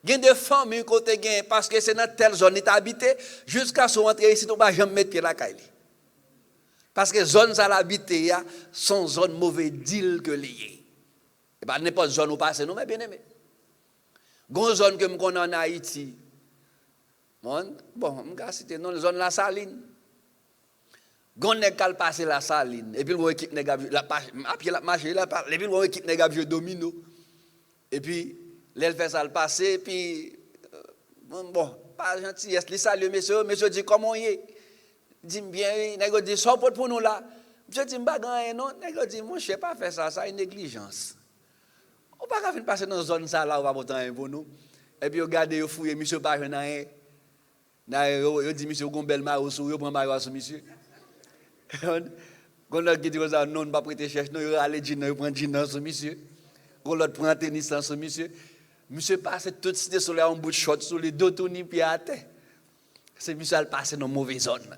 Il y a des familles côté gain parce que c'est dans telle zone qui habité jusqu'à ce rentrer ici tu vas jamais mettre pied la caille. Parce que zone ça l'habiter sont zone mauvais deal que lié. Et pas n'importe zone où passer nous mais bien aimé. Gon zone que me connais en Haïti. Bon, me ga citer non zone la Saline. Gon nèg kal passer la Saline et puis on équipe nèg la pied la marcher là et puis on équipe nèg jouer domino. Et puis, elle fait ça le passé, et puis, bon, pas gentil, est-ce que salut, monsieur dit, comment il est? Dit bien, il dit, ça pour nous là. Monsieur dit, je non, il dit, moi, je ne sais pas faire ça, ça est une négligence. On ne peut pas passer dans une zone ça là, on va pas un pour nous. Et puis, regardez, vous fouillez, monsieur, pas rien. Il dit, monsieur, vous avez une belle maille, vous prend maille sur monsieur. Quand on dit que ça, non, pas prêter cherche, non, il va aller dire, il prend jean sur monsieur. Quand l'autre prend tennis sur monsieur. Monsieur passe toute cité sur un bout de short sur les deux tournis pieds à terre. C'est monsieur qui passe dans une mauvaise zone.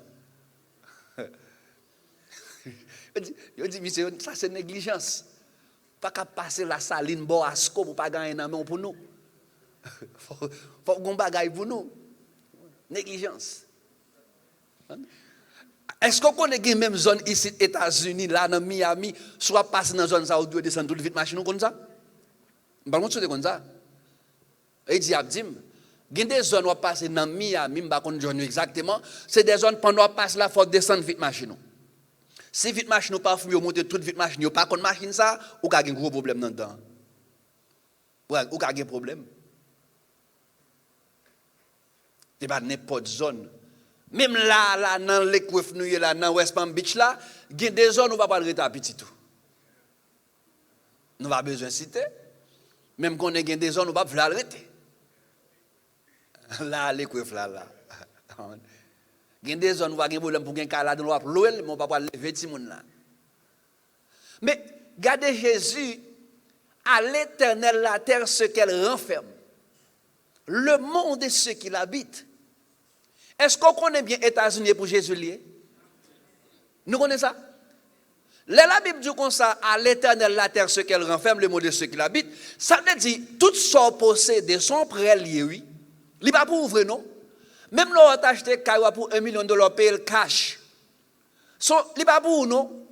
Il dit, monsieur, ça c'est négligence. Pas qu'à passer la saline boasco pour pas gagner un main pour nous. Faut qu'on bagaille pour nous. Négligence. Est-ce qu'on connaît la même zone ici, États-Unis, là, dans Miami, soit passer dans la zone ça, ou doit descendre toute vite machine comme ça? Je ne sais pas comme ça. Et il dit, il y a des zones où on passe dans Miami, je ne sais pas exactement, c'est des zones pendant qu'on passe là, il faut descendre vite machine. Si vite machine pas fou, vous montez toute vite machine, vous pas contre machine ça, ou avez un gros problème dans dedans. Ou avez un problème. C'est pas n'importe zone. Même là dans l'écouf nous là dans West Palm Beach là, il y a des zones où on va pas le rester petit tout. Nous pas besoin de citer. Même qu'on ait des zones où on va pas le rester. Là l'écouf là. Il y a des zones où on va avoir un problème pour un calade, on va louer, mais on va pas lever tout le monde là. Mais regardez Jésus, à l'Éternel la terre ce qu'elle renferme, le monde et ceux qui l'habitent. Est-ce qu'on connaît bien États-Unis pour Jésus lié? Nous connaissons ça? La Bible dit comme ça, à l'Éternel la terre ce qu'elle renferme, le monde et ceux qui l'habitent. Ça veut dire, tout son possédé, son prêt lié, oui. Il n'est pas pour ouvrir, non? Même nous avons acheté pour $1 million, payer le cash. Il n'est pas pour non?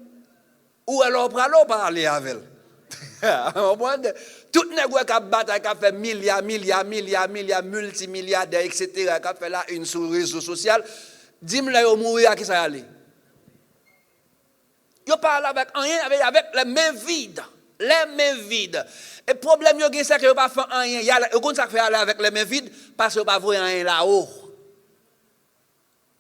Ou alors, on va aller avec elle. Tout le monde qui a battu, qui a fait milliards, multimilliardaires, etc., qui a fait là une sur les réseaux sociaux, dis-moi là, il mourir à qui ça allait. Il parle avec rien, avec les mains vides. Les mains vides. Et le problème, c'est que il pas fait rien. Il y a ça fait aller avec les mains vides parce qu'il pas voir rien là-haut.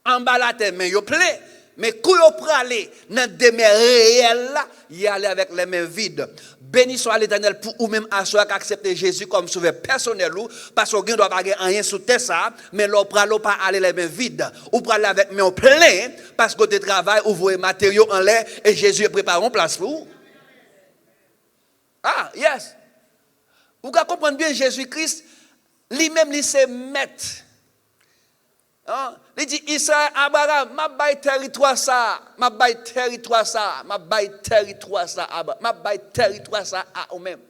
En bas la terre, mais il plaît. Mais quand il prend aller dans le demeure réel, il y a aller avec les mains vides. Béni soit l'Éternel pour ou même asseoir qu'accepter Jésus comme sauveur personnel parce qu'on ne doit pas rien sous terre ça, mais l'on prend pas aller les mains vides. Ou prend aller avec mains pleines parce que tu travailles, ou voyez matériaux en l'air et Jésus prépare une place pour vous. Ah, yes. Vous comprenez bien Jésus-Christ, lui-même, il s'est maître. Il dit, Israël, Abraham, ma baille territoire ça, ma baille territoire ça, ma baille territoire ça, ma baille territoire ça à eux-mêmes.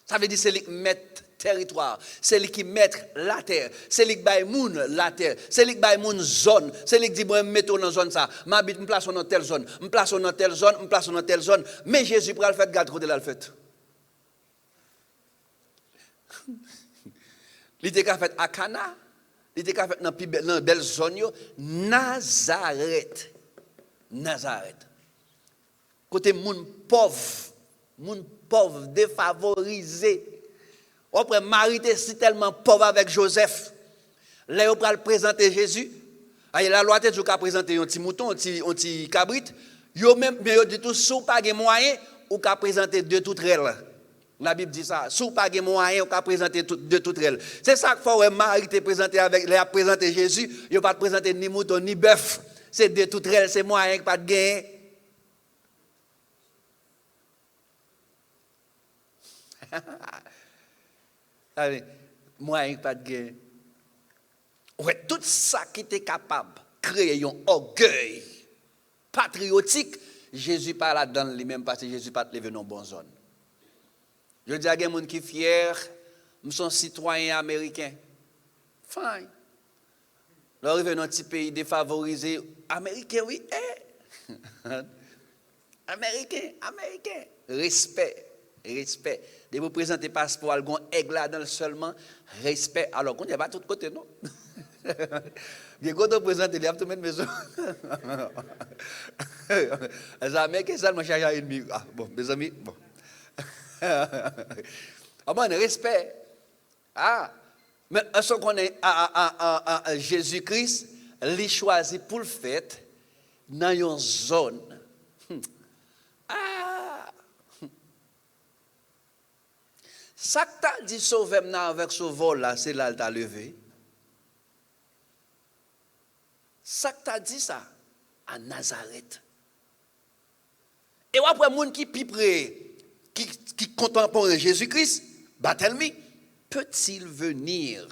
Ça veut dire c'est lui qui met territoire, c'est lui qui met la terre, c'est lui qui baille moun la terre, c'est lui qui baille moun zone, c'est lui qui dit, moi, mettons dans zone ça, m'habite, me place dans telle zone, me place dans telle zone, me place dans telle zone, mais Jésus prend le fait, garde côté là le fait. Il était fait à Cana. Il était fait dans une belle zone, Nazareth. Nazareth. Côté moun pauvre, défavorisé. Après, Marie était si tellement pauvre avec Joseph. Là, on va présenter Jésus. La loi te dit qu'on présenter un petit mouton, un petit cabrit. Yo même, mais yo dit tout, si vous n'avez pas de moyens, ou qu'à présenter deux toutes règles. La Bible dit ça. Si vous n'avez pas de moyens, on peut présenter de toutes elles. C'est ça qu'il faut Marie te présenter avec, les a présenté Jésus. Il ne va pas présenter ni mouton ni bœuf. C'est de toutes elles, c'est moyen qui pas de gain. Allez, moyen qui pas de gain. Ouais, tout ça qui était capable de créer un orgueil patriotique, Jésus pas là-dedans lui-même parce que Jésus pas levé dans une bonne zone. Je dis à des gens qui sont fiers, nous sommes citoyens américains. Fine. Là, arrive dans un petit pays défavorisé. Américain, oui. Américain. Respect. De vous présenter passeport, un aigle là-dedans seulement. Respect. Alors, on n'y a pas de tout côté, non? Bien, quand on présente, il y a tout le monde maison. Les Américains, ça, je cherche à ennemi. Ah, bon, mes amis, bon. Ah bon, respect. Ah, mais ce qu'on est à Jésus-Christ, il choisit pour le fait dans une zone. Ah, ça que tu as dit sauver avec ce vol là, c'est là que tu as levé. Ça que tu as dit ça. à Nazareth. Et après, les gens qui piprent, qui contemporain Jésus-Christ, Barthélemy, peut-il venir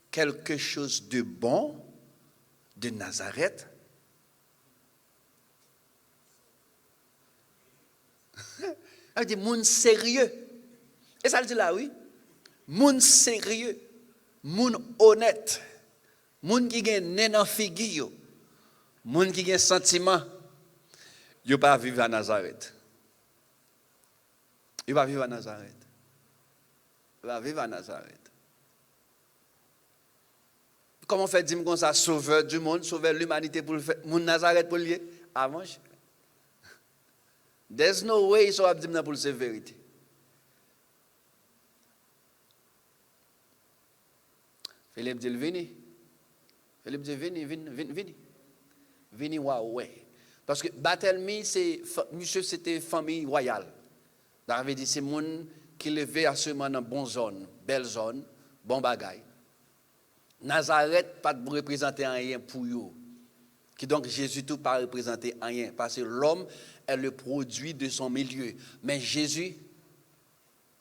quelque chose de bon de Nazareth? Elle dit, moun sérieux. Et ça le dit là, oui. Moun sérieux, moun honnête, moun qui gen nez dans figure, moun qui gen sentiment, yo pas vivre à Nazareth. Yo pas vivre à Nazareth. Yo pas vivre à Nazareth. Comment fait dire comme ça, sauveur du monde, sauveur de l'humanité pour le faire, moun Nazareth pour lier? Avant. There's no way so abdim na pour le vérité. Philippe dit, vini. Philippe dit, vini. Vini, ouais. Parce que Barthélemy, monsieur, c'était famille royale. David dit, c'est moun qui levait assurément dans bonne zone, belle zone, bon bagaille. Nazareth, pas de représenter rien pour eux. Qui donc, Jésus tout pas représenter rien. Parce que l'homme est le produit de son milieu. Mais Jésus,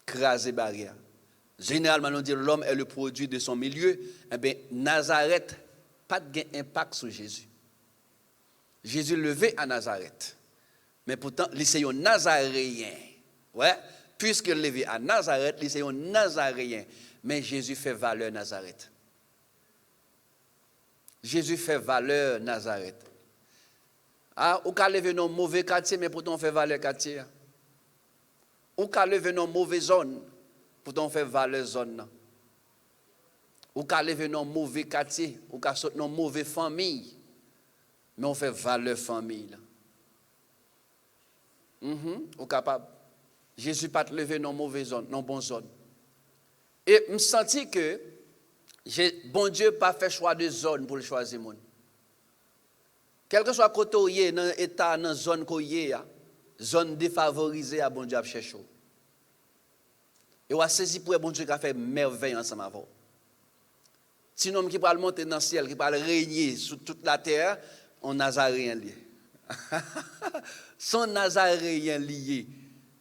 crase barrière. Généralement, on dit l'homme est le produit de son milieu. Eh bien, Nazareth, pas d'impact sur Jésus. Jésus levé à Nazareth. Mais pourtant, c'est un Nazaréen. Ouais, puisque levé à Nazareth, c'est un Nazaréen. Mais Jésus fait valeur Nazareth. Jésus fait valeur Nazareth. Ah, ou qu'à lever dans un mauvais quartier, mais pourtant on fait valeur quartier. Ou qu'à lever dans une mauvaise zone. Pourtant, on fait valeur zone. Ou qu'à lever dans un mauvais quartier, ou qu'à sortir dans une mauvaise famille. Mais on fait valeur famille. Ou capable. Jésus pas te lever dans une mauvaise zone, dans une bonne zone. Et je me sens que bon Dieu pas fait choix de zone pour le choisir. Quel que soit côté où il est, dans l'état, dans la zone où il est, zone défavorisée à bon Dieu à chercher. Et on a saisi pour bon Dieu qui a fait merveille ensemble avec vous. Si un homme qui va monter dans le ciel, qui va régner sur toute la terre, on Nazaréen lié. Son Nazaréen lié,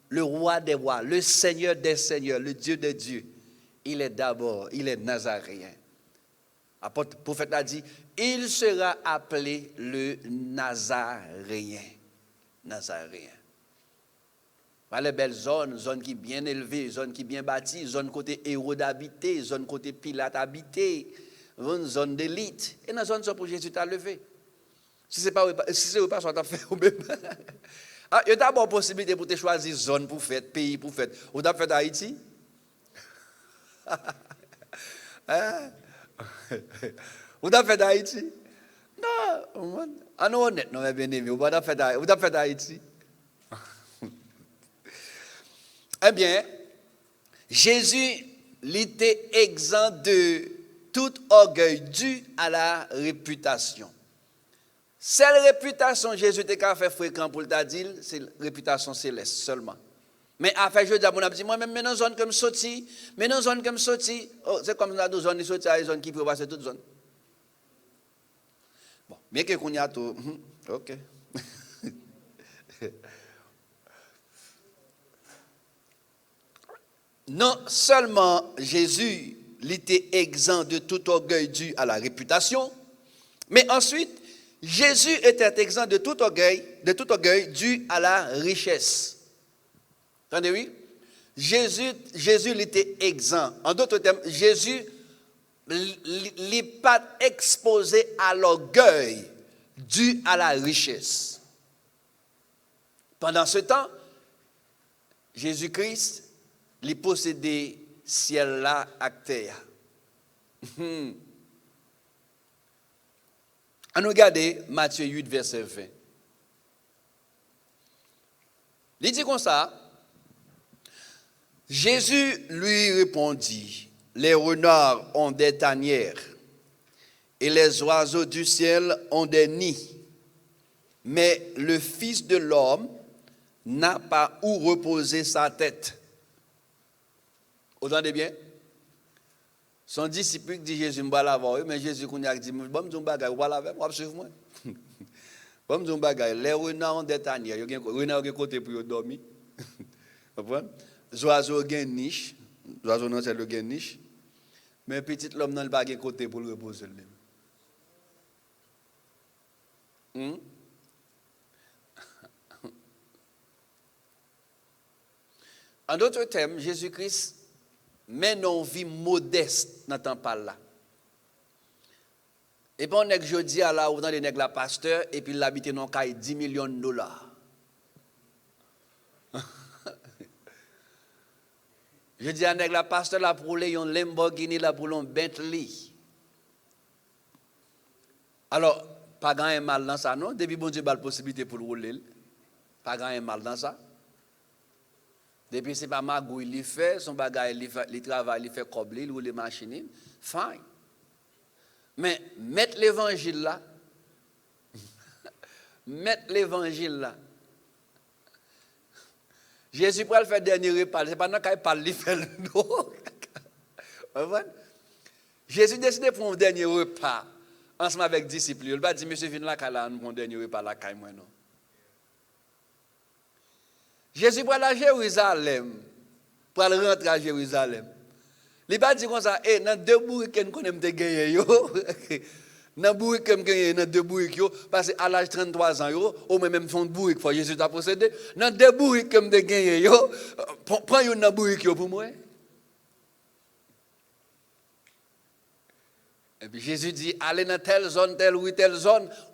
le roi des rois, le Seigneur des seigneurs, le Dieu des dieux, il est Nazaréen. Le prophète a dit, il sera appelé le Nazaréen. Nazaréen. Les belles zones qui bien élevées, zones qui bien bâties, zone côté Hérode habité, zone côté Pilate habité, zone d'élite. Et dans la zone pour Jésus t'a levé. Si c'est pas ça t'a fait ou même. Ah, il y a d'abord possibilité pour te choisir zone pour faire, pays pour faire. Ou t'as fait Haïti? Ou t'as fait Haïti? Non, ah non honnête, non bien aimé. Ou t'as fait Haïti? Eh bien, Jésus était exempt de tout orgueil dû à la réputation. Cette réputation, Jésus était fait fréquent pour le dire, c'est la réputation céleste seulement. Mais après, je dis à mon ami, moi-même, mais dans une zone comme sorti, c'est comme dans une zone qui sorti à une zone qui peut passer toute zone. Bon, bien que qu'on y a tout, ok. Non seulement Jésus était exempt de tout orgueil dû à la réputation, mais ensuite, Jésus était exempt de tout orgueil dû à la richesse. Entendez, oui? Jésus était exempt. En d'autres termes, Jésus n'est pas exposé à l'orgueil dû à la richesse. Pendant ce temps, Jésus-Christ les posséder ciel là à terre. On regarde Matthieu 8 verset 20. Il dit comme ça. Jésus lui répondit, les renards ont des tanières et les oiseaux du ciel ont des nids, mais le Fils de l'homme n'a pas où reposer sa tête. Vous entendez bien? Son disciple dit Jésus, je vais la voir, mais Jésus, qu'on a dit, bon, je vais la voir, suivre moi. Comme un bagage, les renards ont des tanières, les renards ont un côté pour dormir. Vous comprenez? Les oiseaux ont une niche, les oiseaux ont une niche, mais petit l'homme n'a pas un côté pour le reposer. En d'autres termes, Jésus-Christ mène une vie modeste dans temps par là. Et puis on est que je dis à la ou dans les nègres la pasteur et puis il habite dans caille 10 millions de dollars. Je dis à nègre la pasteur là pour les un Lamborghini là pour un Bentley. Alors pas grand mal dans ça non, depuis bon Dieu a la possibilité pour rouler. Pas grand mal dans ça. Depuis c'est pas magouille il fait son bagage il travaille il fait cobler il roule les machines, fine. Mais mettre l'évangile là, Jésus pour le faire dernier repas, c'est pas dans qu'il parle, il fait non. Jésus décide de prendre un dernier repas ensemble avec les disciples. Il va dire, monsieur, viens là, nous prendre un dernier repas là, moi non. Jésus pour aller à Jérusalem, pour aller rentrer à Jérusalem. Il va dire comme ça, dans deux bourriques que nous connaissons de gagner, dans bourriques que nous gagnons, dans deux bourriques, parce qu'à l'âge de 33 ans, au même fond de bourrique, Jésus t'a procédé, dans deux bourriques que nous gagnons, prends une bourrique pour moi. Et puis Jésus dit, allez dans telle zone,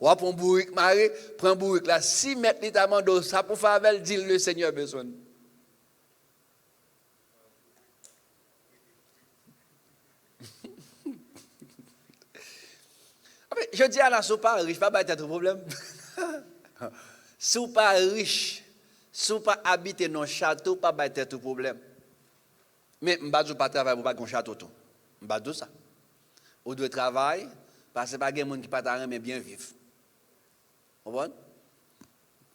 ou à prendre bourrique marée, prends bourrique là, 6 mètres littéralement d'eau, ça pour faire avec, dit le Seigneur besoin. Je dis à la si vous pas riche, pas être un problème. Si vous pas riche, si vous pas habiter dans un château, pas être un problème. Mais je ne vais pas travailler pour pas un château. Je ne vais pas dire ça. Vous devez travailler parce que pas des gens qui ne pas bien vivre. Vous comprenez?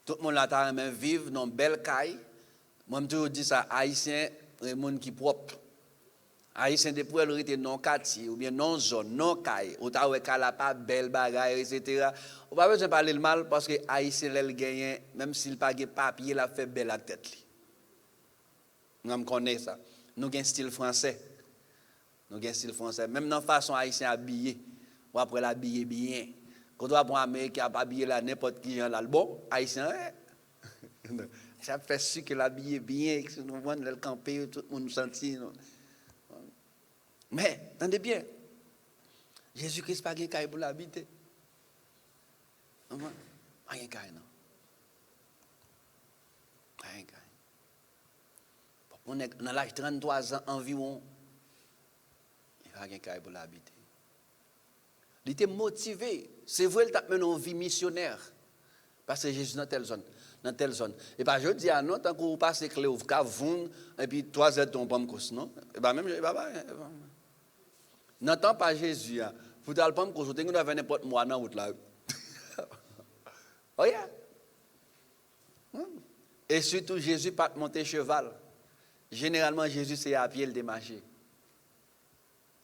Tout le monde a bien vivre dans une belle caille. Moi, je dis ça, Haïtien, les gens qui sont propres. Haïtien de pour rester non quartier ou bien non zone, non caille, ou ta la pas belle bagaille etc. On pas besoin de parler le mal parce que Haïtien elle gagne même s'il pas de papier la fait belle la tête li. Nous connaît ça. Nous gagne style français. Même dans façon haïtien habillé, ou après l'habiller bien. Quand on va pour américain habiller là n'importe qui genre là bon, haïtien ça fait sûr que l'habiller bien, que nous voit le camper tout le monde sentir. Mais, attendez bien, Jésus-Christ n'a pas de caille pour l'habiter. Pas de caille, non. Pas de caille. On est dans l'âge de 33 ans environ, il n'y a pas de caille pour l'habiter. Il était motivé. C'est vrai qu'il a mené une vie missionnaire. Parce que Jésus dans telle zone. Et pas je dis à non, tant que vous passez clé, vous avez et puis 3 heures de ton pomme cause, non? Et bien même, n'entends pas Jésus, vous n'avez pas me consulter, vous avez n'importe moi dans la route là. Oh yeah. Et surtout, Jésus pas monter cheval. Généralement, Jésus c'est à pied le démarcher.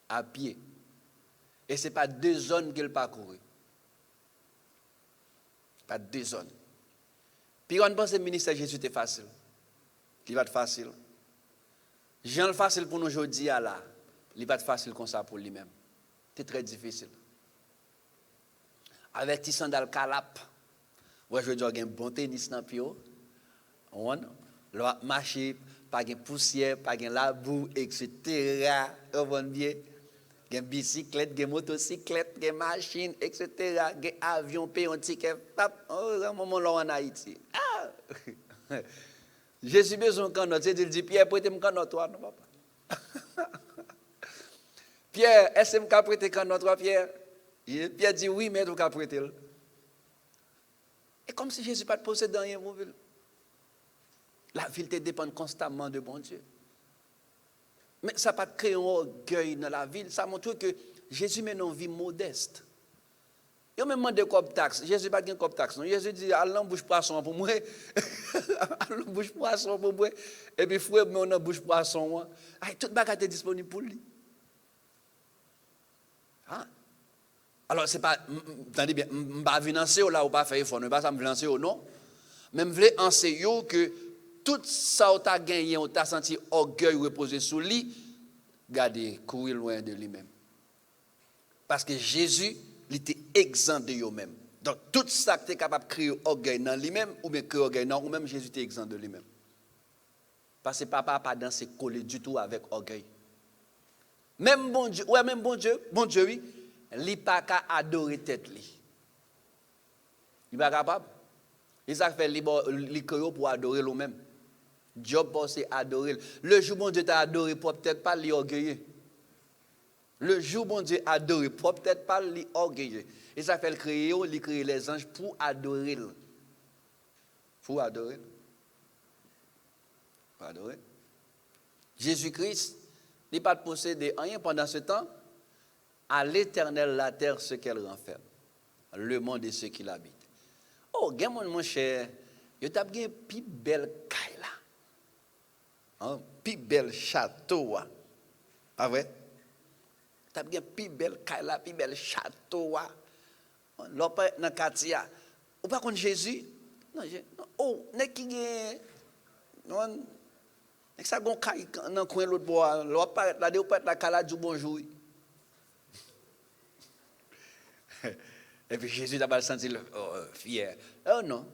À pied. Et ce n'est pas 2 zones qu'il parcourt. Pas 2 zones. Puis on pense que le ministère de Jésus était facile. Il va être facile. Jean le facile pour nous aujourd'hui là. Il va être facile comme ça pour lui-même. C'est très difficile. Avec tes sandales calap, ouais, je dis qu'il y a un bon tennis dans le pied. On va marcher, pas de poussière, pas de la boue, etc. On va bien. Il y a bicyclette, il y a motocyclette, il y a machine, etc. Il y a avion, paye un ticket. Oh, un moment là en Haïti. Ah! Jésus besoin de canotte. Il dit, Pierre, prêtez-moi canotte, toi, non, papa. Pierre, est-ce que je peux prêter canotte, toi, Pierre? Pierre dit, oui, mais tu peux prêter. Et comme si Jésus pas de posséder dans une ville. La ville te dépend constamment de bon Dieu. Mais ça n'a pas créé un orgueil dans la ville. Ça montre que Jésus mène une vie modeste. Il m'a demandé quoi de taxe. Jésus n'a pas de quoi de taxe. Jésus dit, allons bouche poisson pour moi. Allons bouche poisson pour moi. Et puis, frère, mais on a bouche poisson. Tout le bagage est disponible pour lui. Hein? Alors, c'est pas, attendez bien, je ne vais pas venir là ou pas faire effort, je ne vais pas me lancer non. Mais je veux enseigner que tout ça que tu as gagné, tu as senti orgueil reposer sur lui, gardez, courir loin de lui-même. Parce que Jésus, il était exempt de lui-même. Donc, tout ça que tu es capable de créer orgueil dans lui-même, ou bien créer orgueil dans lui-même, Jésus était exempt de lui-même. Parce que papa n'a pas dansé collé du tout avec orgueil. Même bon Dieu, ouais, même bon Dieu, oui, il n'a pas qu'à adorer tête. Il n'est pas capable. Il a fait les créer pour adorer lui-même. Dieu pensait adorer. Le jour où bon Dieu t'a adoré, peut-être pas l'orgueilleux. Le jour où bon Dieu a adoré, peut-être pas l'orgueilleux. Et ça fait le créer, il crée les anges pour adorer. Pour adorer. Pour adorer. Jésus-Christ n'est pas possédé rien pendant ce temps. À l'éternel, la terre, ce qu'elle renferme. Le monde et ceux qui l'habitent. Oh, mon cher, il y a une plus belle caille là. Un plus bel château. Ah ouais? Tu as une plus belle caille là, plus bel château. L'opé dans Katia. Ou pas contre Jésus? Non, oh, n'est qui non, n'est ça gon caille dans coin l'autre bois. L'opé là de opé la cala du bonjour. Et puis Jésus n'a pas senti fier. Oh non.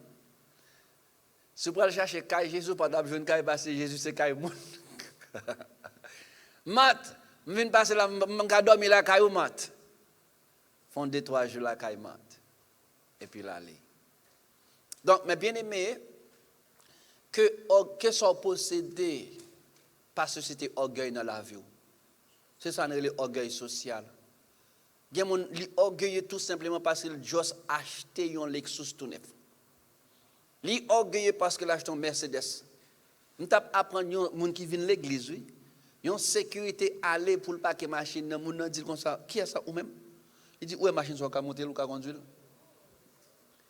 Si vous allez chercher caille Jésus pendant que je ne caille pas, Jésus c'est caille moun. Mat, je viens passer là, je vais dormir là caille ou mat. Font 2-3 jours la caille mat. Et puis là aller. Donc mes bien-aimés, que soit possédé parce que c'était orgueil dans la vie. C'est ça l'orgueil social. Il y a des orgueilleux tout simplement parce qu'il juste acheté un Lexus tout neuf. Il est orgueilleux parce qu'il a acheté un Mercedes. Nous apprendre les gens qui viennent à l'église, oui. Ils ont sécurité aller pour le paquet machine. Les gens disent comme ça, qui est ça ou même? Il dit, où est la machine sur la monter ou la conduire?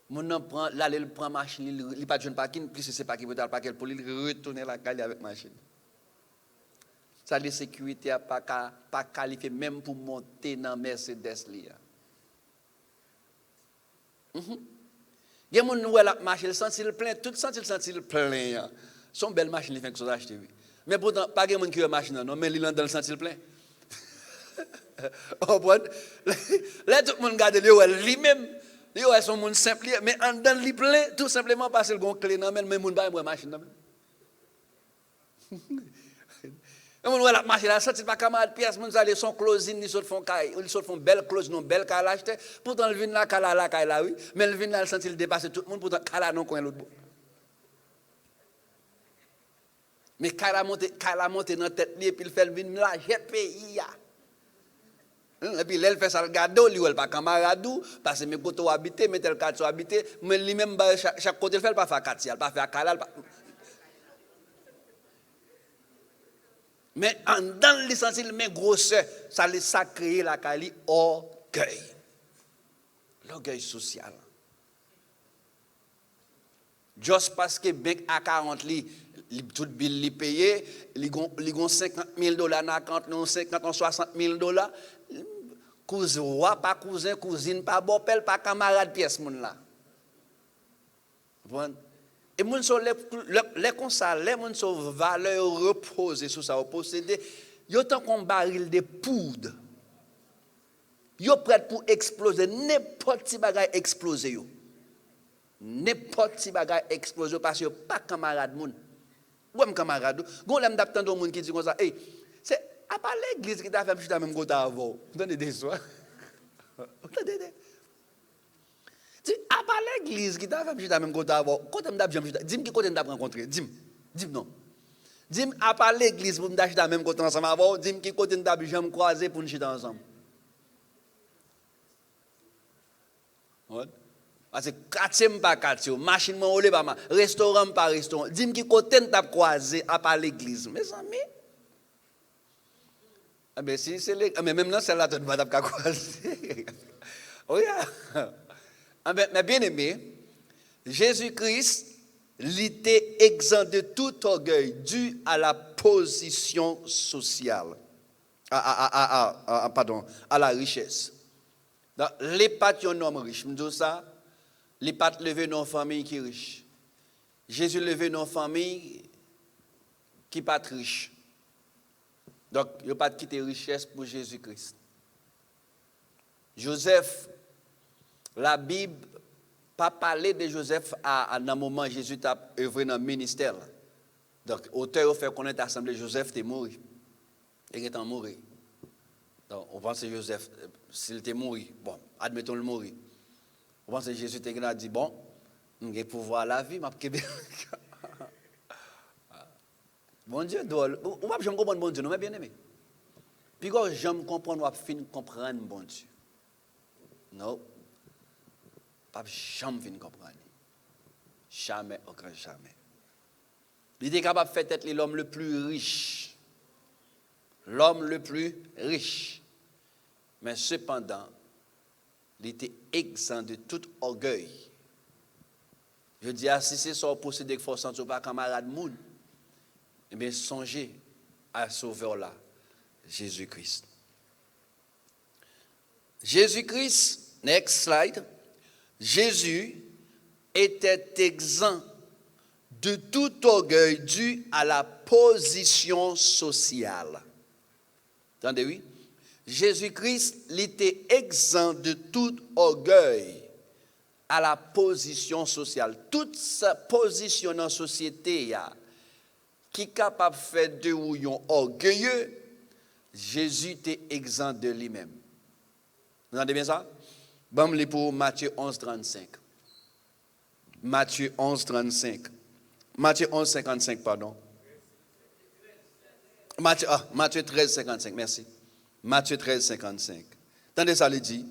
Les gens prennent la machine, il n'y a pas de jeune parking, plus c'est pas qui peut le paquet pour lui retourner la calle avec la machine. Ça, la sécurité n'a pas qualifié même pour monter dans Mercedes. Il y a des gens qui la machine, senti plein, tout senti plein. Son belle machine, il fait que ça acheter. Mais pourtant, pas de gens qui ont une machine, non, mais il est dans le senti plein. Là, tout le monde regarde lui-même. Ils sont monde simple, mais en dans le plein, tout simplement parce qu'ils ont une clé dans le même monde pas une machine. On voit la machine là, sorti pas camarade pièce, mon aller son closing, ils font caille, ils font belle close, non belle caille acheter. Pourtant le vin là caille là oui, mais le vin là il senti le dépasser tout le monde pourtant caille non coin l'autre bout. Mais caille monte dans tête et puis il fait le vin là, j'ai pays. Et puis elle fait ça le gado, lui elle pas camarade parce que mes côtés habité, mais tel quartier habité, mais lui même chaque côté il fait pas faire quartier, il pas faire caille. Mais dans l'essentiel, mais grosseur, ça a créé la qualité orgueil. L'orgueil social. Juste parce que banque à 40 tout bill li payé, li gon 50 000 $, na 50 60 000 $. Cousin, pas cousin, cousine, pas bopel, pas camarade pièce moun là. Et moun so les comme ça, les moun so valeur reposer sur ça, posséder, yo tant qu'on baril de poudre. Yo prêt pour exploser n'importe qui bagay exploser yo. N'importe qui bagay exploser parce que pas camarade moun. Ou camarade, gon l'aime d'attendre moun qui dit comme ça, hey, c'est à part l'église qui t'a fait chuter même côté avant. Vous entendez des soirs? Vous entendez? À part l'église qui t'a fait chuter même côté avant. Côté m'd'a bien chuter. Dis-moi qui côté m'd'a rencontré. Dis-moi non. Dis-moi à part l'église pour m'd'a chuter même côté ensemble avant. Dis-moi qui côté m'd'a bien croiser pour nous chuter ensemble. Parce que quartier pas quartier, machine m'en olé pas ma, restaurant pas restaurant. Dis-moi qui côté m'd'a croiser à part l'église. Mes amis. Ah ben si c'est les, mais même là celle-là tu ne vas pas croiser. Oui. Mais bien aimé, Jésus-Christ, il était exempt de tout orgueil dû à la position sociale, à la richesse. Donc, les pattes un homme riche. Je dis ça, les pattes lever dans une famille qui est riche. Jésus levé dans une famille qui n'est pas riche. Donc, il n'y a pas de quitter richesse pour Jésus-Christ. Joseph, la Bible, pas parler de Joseph à un moment où Jésus a œuvré dans le ministère. Donc, auteur fait connaître l'assemblée, Joseph est mort. Il est mort. Donc, on pense que Joseph, s'il était mort, bon, admettons le mort. On pense que Jésus a dit, bon, je pouvoir la vie, je bon Dieu, ou pas, je comprends bon Dieu, non, mais bien aimé. Puis quand j'aime comprendre, ou fin comprendre bon Dieu. Non, pas jamais fin comprendre. Jamais, aucun jamais. Il était capable de faire être l'homme le plus riche. L'homme le plus riche. Mais cependant, il était exempt de tout orgueil. Je dis, si c'est ça, posséder que force sentir pas camarade moun, eh bien, songez à sauveur là, Jésus-Christ. Jésus-Christ, next slide. Jésus était exempt de tout orgueil dû à la position sociale. Entendez, oui? Jésus-Christ il était exempt de tout orgueil à la position sociale. Toute sa position dans la société qui est capable de faire de ou orgueilleux, Jésus était exempt de lui-même. Vous entendez bien ça? Bon, les pour Matthieu 11, 35. Matthieu 11, 35. Matthieu 11, 55, pardon. Matthieu 13, 55, merci. Matthieu 13, 55. Attendez ça, il dit.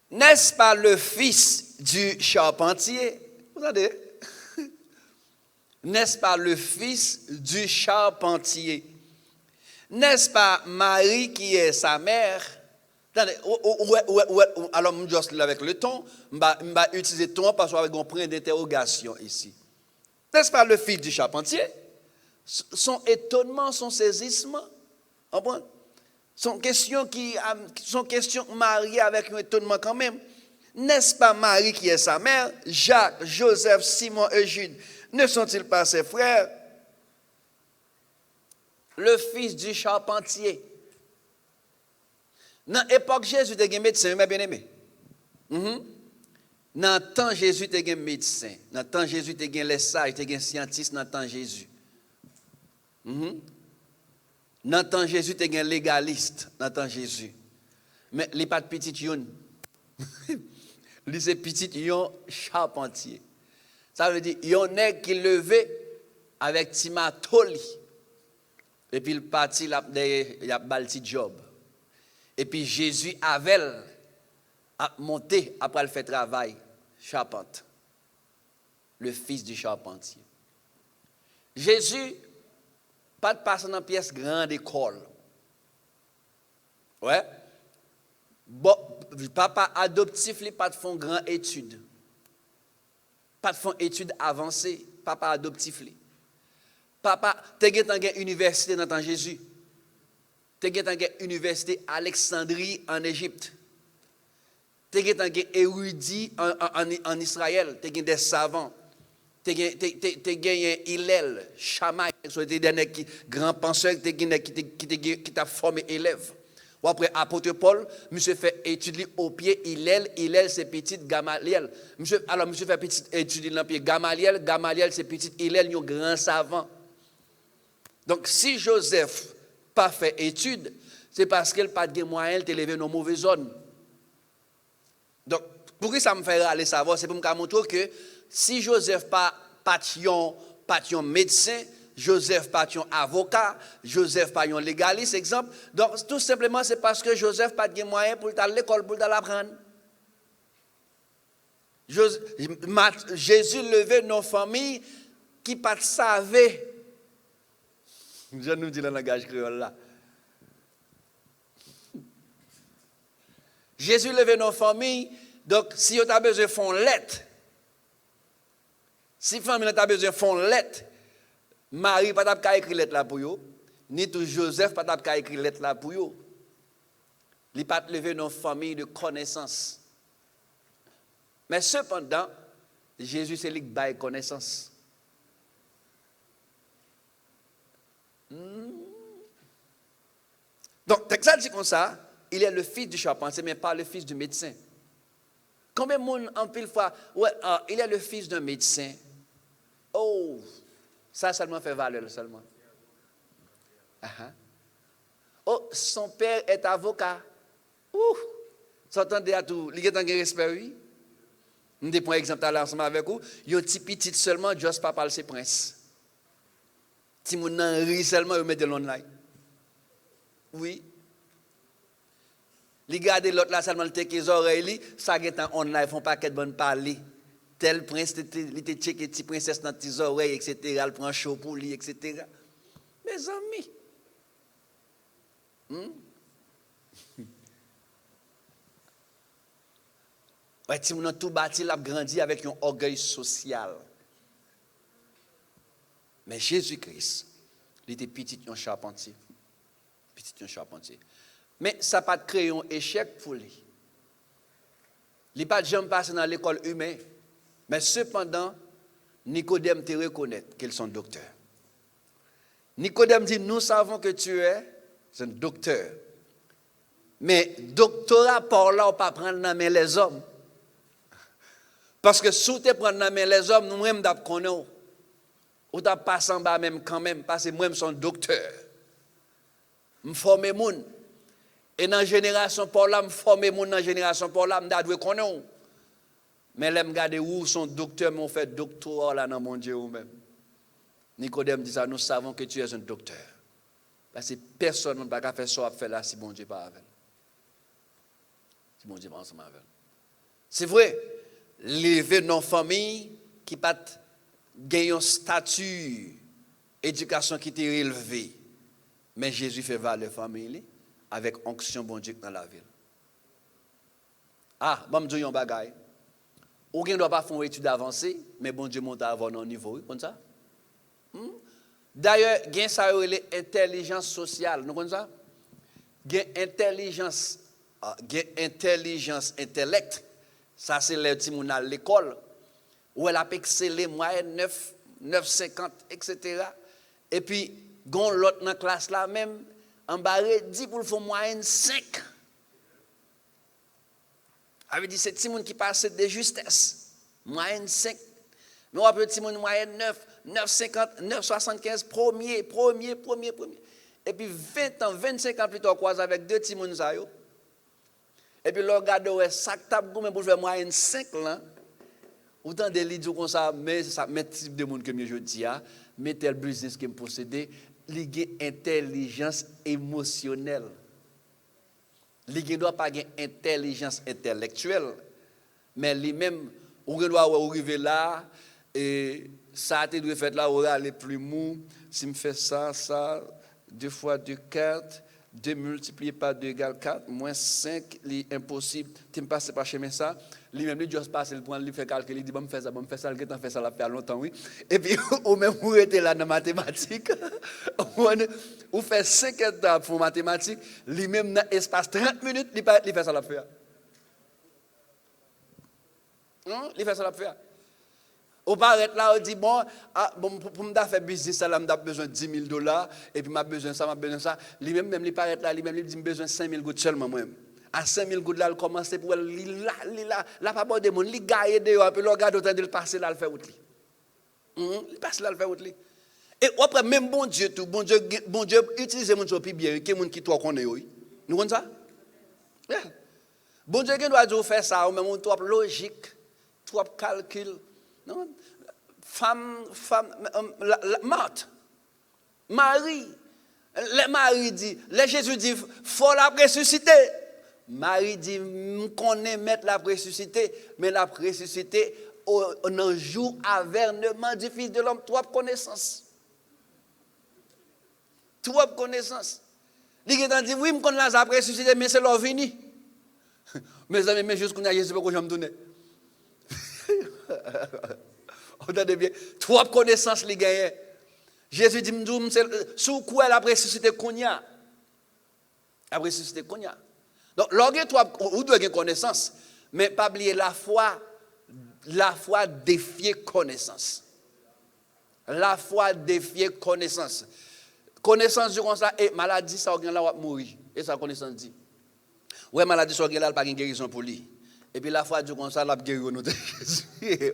N'est-ce pas le fils du charpentier? Vous entendez? N'est-ce pas le fils du charpentier? N'est-ce pas Marie qui est sa mère? Attendez, alors, je vais avec le ton, je vais utiliser le ton parce qu'on a un point d'interrogation ici. N'est-ce pas le fils du charpentier? Son étonnement, son saisissement, son question mariée avec un étonnement quand même. N'est-ce pas Marie qui est sa mère? Jacques, Joseph, Simon et Jude, ne sont-ils pas ses frères? Le fils du charpentier. Dans l'époque Jésus était un médecin, bien aimé. Dans le temps Jésus était un médecin. Dans le temps Jésus était les sages, était un scientiste dans le temps Jésus. Dans le temps Jésus était un légaliste dans le temps Jésus. Mais il n'est pas de petit yon. Il est petit yon charpentier. Ça veut dire yon est qui levé avec Timatoli. Et puis il parti il a balti job. Et puis Jésus avait monté après le fait travail charpente. Le fils du charpentier. Jésus pas de passer dans une pièce grande école. Ouais. Bon, papa adoptif, il pas de font grande étude. Pas de font études avancées, papa adoptif. Papa, tu as une université dans ton Jésus. Tu as une université à Alexandrie en Égypte. Tu as une érudit en Israël. Tu as des savants. Tu as gagné Hillel, Shammai, des grands penseurs qui t'a formé élève. Ou après, apôtre Paul, monsieur fait étudier au pied Hillel. Hillel, c'est petit Gamaliel. Monsieur fait petit étudier dans le pied Gamaliel. Gamaliel, c'est petit Hillel, un grand savant. Donc, si Joseph n'a pas fait étude, c'est parce qu'il n'a pas de moyen de lever dans une mauvaise zone. Donc, pour que ça me fait aller savoir, c'est pour me montrer que si Joseph pas un médecin, Joseph pas un avocat, Joseph pas un légaliste, exemple. Donc, tout simplement, c'est parce que Joseph pas de moyen pour aller à l'école, pour aller apprendre. Jésus levait nos familles qui pas savaient. Je nous dis le langage créole là. Jésus levait nos familles, donc si vous avez besoin de fond lettre, si la famille a besoin de fond lettre, Marie pas écrire lettre là pour vous, ni tout Joseph pas écrire lettre là pour vous. Il n'est pas levé dans une famille de connaissance. Mais cependant, Jésus, c'est lui qui baille connaissance. Donc, texte dit comme ça, il est le fils du charpentier, mais pas le fils du médecin. Combien de monde, en pile fois, ouais, il est le fils d'un médecin. Oh, ça seulement fait valeur, seulement. Oh, son père est avocat. Ouh, s'entendez à tout. Il est en respect, oui. Je prends un exemple là ensemble avec vous. Il y a un petit petit seulement, juste pas parler ses princes. Si mon nan rit seulement, il met de l'online. Oui. Les gars de l'autre là seulement le tek les oreilles, ça get en online, font pas qu'être bonne parler. Tel prince il était checké petit princesse dans tes oreilles etc. Elle prend chaud pour lui etc. Mes amis. Ouais, si mon tout bâti l'a grandi avec un orgueil social. Mais Jésus-Christ, il était petit un charpentier. Petit un charpentier. Mais ça n'a pas créé un échec pour lui. Il n'a pas jamais passé dans l'école humaine. Mais cependant, Nicodème te reconnaît qu'ils sont docteurs. Nicodème dit, nous savons que tu es un docteur. Mais doctorat par là, on ne peut pas prendre dans les hommes. Parce que si tu prends dans les hommes, nous-mêmes, nous connaissons. Ou tu passes en bas même quand même, parce que moi-même, je suis docteur. Je forme les gens. Et dans la génération pour là, je forme les gens dans la génération pour là, je dois connaître. Mais là, je regarde où sont docteurs, mais on fait doctorat là dans mon Dieu ou même. Nicodème dit ça, nous savons que tu es un docteur. Parce que personne ne peut pas faire ça à faire là si bon Dieu pas avec. Si bon Dieu pas ensemble avec. C'est vrai, lever nos familles qui pas gagnent un statut, éducation qui est élevée. Mais Jésus fait valeur famille avec onction bon Dieu dans la ville. Ah, bon Dieu un bagaille. Ou ne doit pas faire une étude avancée, mais bon Dieu monte à avoir un niveau, comme ça. D'ailleurs, il y a ça l'intelligence sociale, nous connaissons ça? Il y a intelligence intellect, ça c'est le petit moun à l'école, où elle a excellé moyenne 9, 9,50, etc. Et puis, gon l'autre dans la classe là même, en barré 10 pour le faire moyenne 5. Avait dit c'est petit moun qui passe de justesse, moyenne 5. Mais on a petit moun moyenne 9, 9,50, 9,75, premier. Et puis 20 ans, 25 ans plus tard, croise avec deux petits moun sa yo. Et puis, le regarde, ça tape pour faire moyenne 5 là. Autant de l'idée comme ça, mais ça met type de monde que je dis, mais tel business qui me possède, il y a intelligence émotionnelle. Il ne doit pas avoir intelligence intellectuelle, mais lui-même, on doit arriver là, et ça a été fait là, on va aller plus mou. Si je fais ça, 2 fois 2, 4. 2 multiplié par 2 égale 4, moins 5, c'est impossible. Tu ne passes pas chez ça. Lui-même, il juste passe, il prend, il fait calcul, il dit, bon, fais ça, il fait ça, il fait longtemps, oui. Et puis, ou même, vous êtes là dans mathématiques, ou fait 5 étapes pour mathématiques, lui-même, dans l'espace 30 minutes, il fait ça, il fait. Il fait ça, il fait. Ou paraît là, on dit, bon, pour me faire business, ça, j'ai besoin de $10,000, et puis j'ai besoin de ça. Lui-même, il paraît là, lui-même, il dit, j'ai besoin de 5,000 gouttes seulement, moi-même. À 5,000 gouttes là, il commence pour il là, pas bon de monde, il gagne dehors, puis il regarde autant de le passer là, il fait autre. Il passe là, il fait autre. Et après, même bon Dieu, bon Dieu utilise mon plus bien, que mon qui toi connaît, oui. Nous connaissons ça? Yeah. Bon Dieu, qui doit dire faire ça, ou même on trop logique, trop calcul. Non? Femme, Marthe, Marie dit, Jésus dit, faut la ressusciter. Marie dit, on connaît mettre la ressusciter, mais la ressusciter au jour avernement du Fils de l'homme, trois connaissances. Trois connaissances. Il a dit, oui, je connais la ressusciter, mais c'est leur vini. Mes amis, mais juste qu'on a Jésus, pourquoi je me donne. Entendez bien, trois connaissances les gagnent. Jésus dit, sous quoi la ressuscité Kounia? La ressuscité Kounia. Donc, lorsque vous devez avoir connaissance, mais pas oublier la foi défie connaissance. La foi défie connaissance. Connaissance du comme ça, et maladie, ça va mourir. Et ça, connaissance dit. Ouais, maladie, ça va pas de guérison pour lui. Et puis la foi du comme ça, la guérir au nom de Jésus.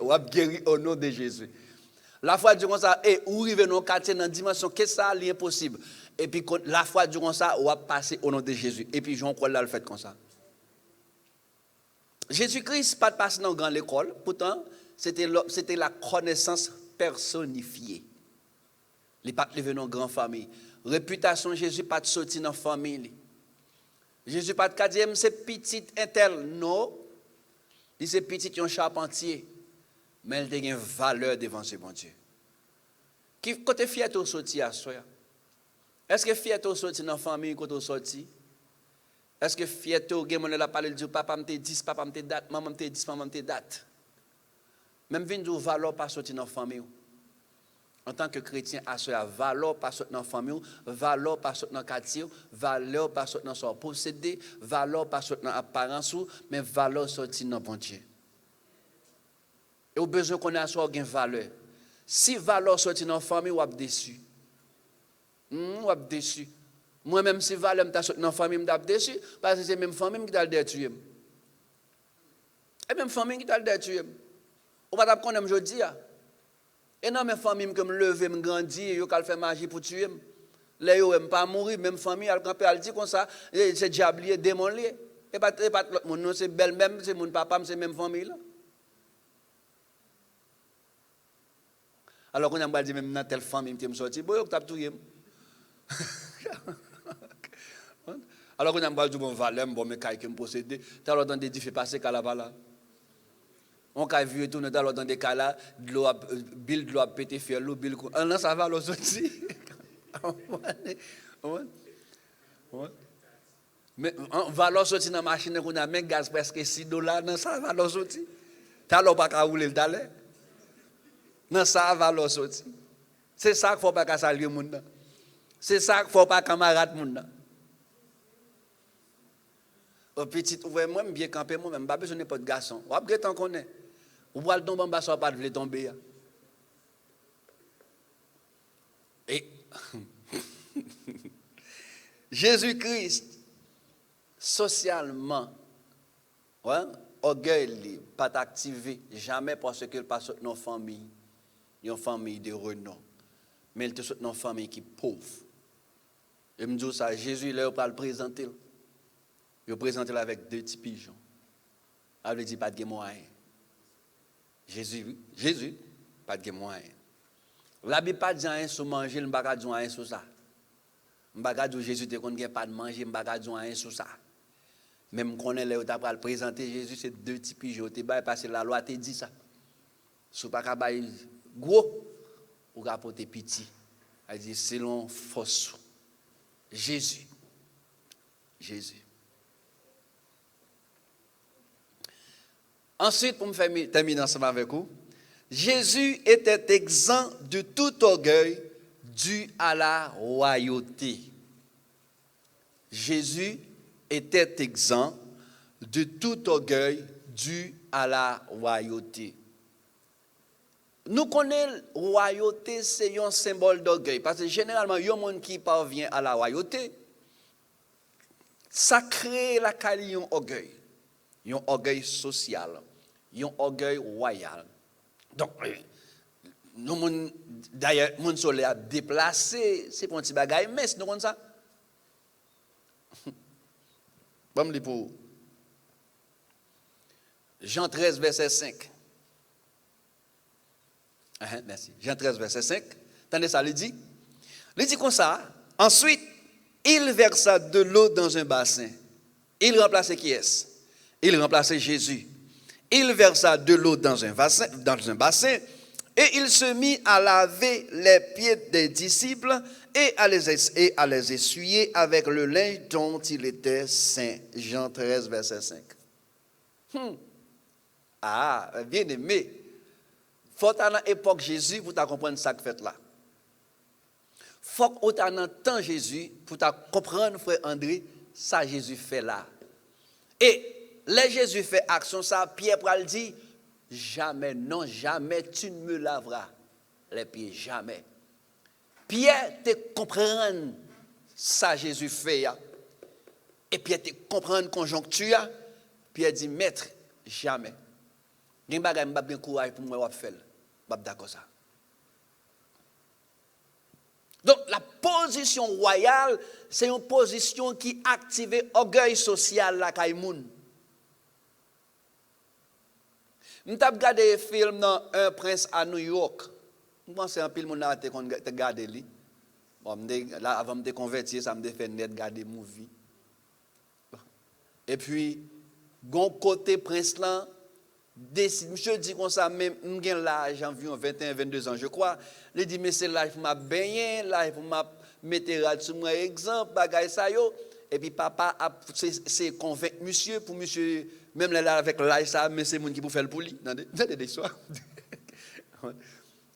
On va guérir au nom de Jésus. La foi du comme ça, et où arrive dans quartier, dans dimension, qu'est-ce que ça, l'impossible. Et puis la foi du comme ça, on va passer au nom de Jésus. Et puis Jean crois là le fait comme ça. Jésus-Christ pas de passer dans une grande école, pourtant c'était la connaissance personnifiée. Il pas levé dans une grande famille. Réputation Jésus pas de sortir dans famille. Jésus pas de dire c'est petit intel non. Il c'est petit un charpentier. Mais il a une valeur devant ce bon Dieu. Qui côté fierté au sorti à soi? Est-ce que fierté au sorti dans famille côté au sorti? Est-ce que fierté au game on a parlé de papa me te 10, papa me te date, maman me te 10, maman me te date. Même vinn de valeur pas sorti dans famille. En tant que chrétien, à ce valeur pas sorti dans famille, valeur pas sorti dans quartier, valeur pas sorti dans son possédé, valeur pas sorti dans apparence, mais valeur sorti dans bon Dieu. Et au besoin qu'on a soit gain valeur. Si valeur sorti dans famille, ou ap déçu. Ou ap déçu. Moi même si valeur me ta sorti dans famille, me déçu parce que c'est même famille qui t'a le détruire. Et même famille qui t'a le détruire. Ou pas t'a connaître jodi a. Et non mes famille que me lever me grandir, yo k'al faire magie pour tuer. Là yo aime pas mourir, même famille al camper al dit comme ça, c'est diablier démon lié. Et pas l'autre monde non c'est belle même, c'est mon papa, c'est même famille là. Alors qu'on a dit même dans telle famille me sorti, boy t'a touyer. Alors qu'on a dit bon valeur, bon mais kay que me posséder, t'as l'autre dans des difficultés passer qu'à la bala. On a vu tourner dans des cas là, Bill de l'eau pété faire l'eau, Bill. Non, ça va l'eau aussi. Mais on va l'eau sortir dans la machine, on a même gaz presque $6, non, ça va l'eau sortir. T'as l'eau pas qu'à rouler le talent. Non, ça va l'eau sortir. C'est ça qu'il ne faut pas qu'à saluer le monde. C'est ça qu'il ne faut pas camarade le monde. Au petit, moi, je bien camper, moi, je n'ai pas besoin de pas de garçon. On va bien tant qu'on est. Ou va le tomber en bas, ça va pas tomber. Et Jésus-Christ, socialement, ouais, orgueil, pas activé, jamais parce qu'il passe dans une famille de renom. Mais il te saute dans une famille qui est pauvre. Et me dit ça, Jésus, il va le présenter. Il va présenter avec 2 petits pigeons. Il veut dire pas de moyen. Jésus, pas de moyen. La Bible pas dit rien sur manger, il ne pas dire rien sur ça. Il ne pas dire Jésus te connaît pas de manger, il ne pas dire rien sur ça. Même qu'on est là, tu as présenter Jésus, c'est 2 petits pigeons. Tu vas passer la loi, tu dit ça. Si tu n'as pas gros, ou tu as porté petit. Elle dit selon force. Jésus. Ensuite, pour me faire terminer ensemble avec vous, Jésus était exempt de tout orgueil dû à la royauté. Jésus était exempt de tout orgueil dû à la royauté. Nous connaissons la royauté, c'est un symbole d'orgueil. Parce que généralement, il y a un monde qui parvient à la royauté, ça crée la qualité d'un orgueil. Il y a un orgueil social, il y a un orgueil royal. Donc, nous, d'ailleurs, mon soleil a déplacé, c'est pour un petit bagage, mais nous connaissons ça. Bon, me pour Jean 13, verset 5. Merci. Jean 13, verset 5. Attendez ça, il dit comme ça. Ensuite, il versa de l'eau dans un bassin. Il remplaçait qui est-ce? Il remplaçait Jésus. Il versa de l'eau dans un bassin et il se mit à laver les pieds des disciples et à les essuyer avec le linge dont il était saint. Jean 13, verset 5. Ah, bien aimé. Faut à l'époque Jésus pour comprendre ça que fait là. Faut que dans temps Jésus pour comprendre frère André ça Jésus fait là. Et là, Jésus fait action ça, Pierre pral dit, jamais, non, jamais tu ne me laveras les pieds, jamais. Pierre te comprend ça Jésus fait, et Pierre te comprend conjoncture, Pierre dit, maître, jamais. Je n'ai pas de courage pour moi faire, je suis d'accord ça. Donc, la position royale, c'est une position qui active l'orgueil social la Kaimoun. Je suis regardé un film dans Un prince à New York. Je pense que un pile mon a regardé lui. Bon, là avant de me convertir, ça me fait net regarder movie. Et puis gon côté prince là décide, monsieur dit comme ça même j'ai l'âge environ 21 22 ans je crois. Il dit mais c'est l'âge pour m'a baigner, l'âge pour m'a mettre sur moi exemple bagay ça yo et puis papa a c'est convaincre monsieur pour monsieur même là avec l'âge ça mais c'est monde qui pour faire pour lui. Attendez des histoires.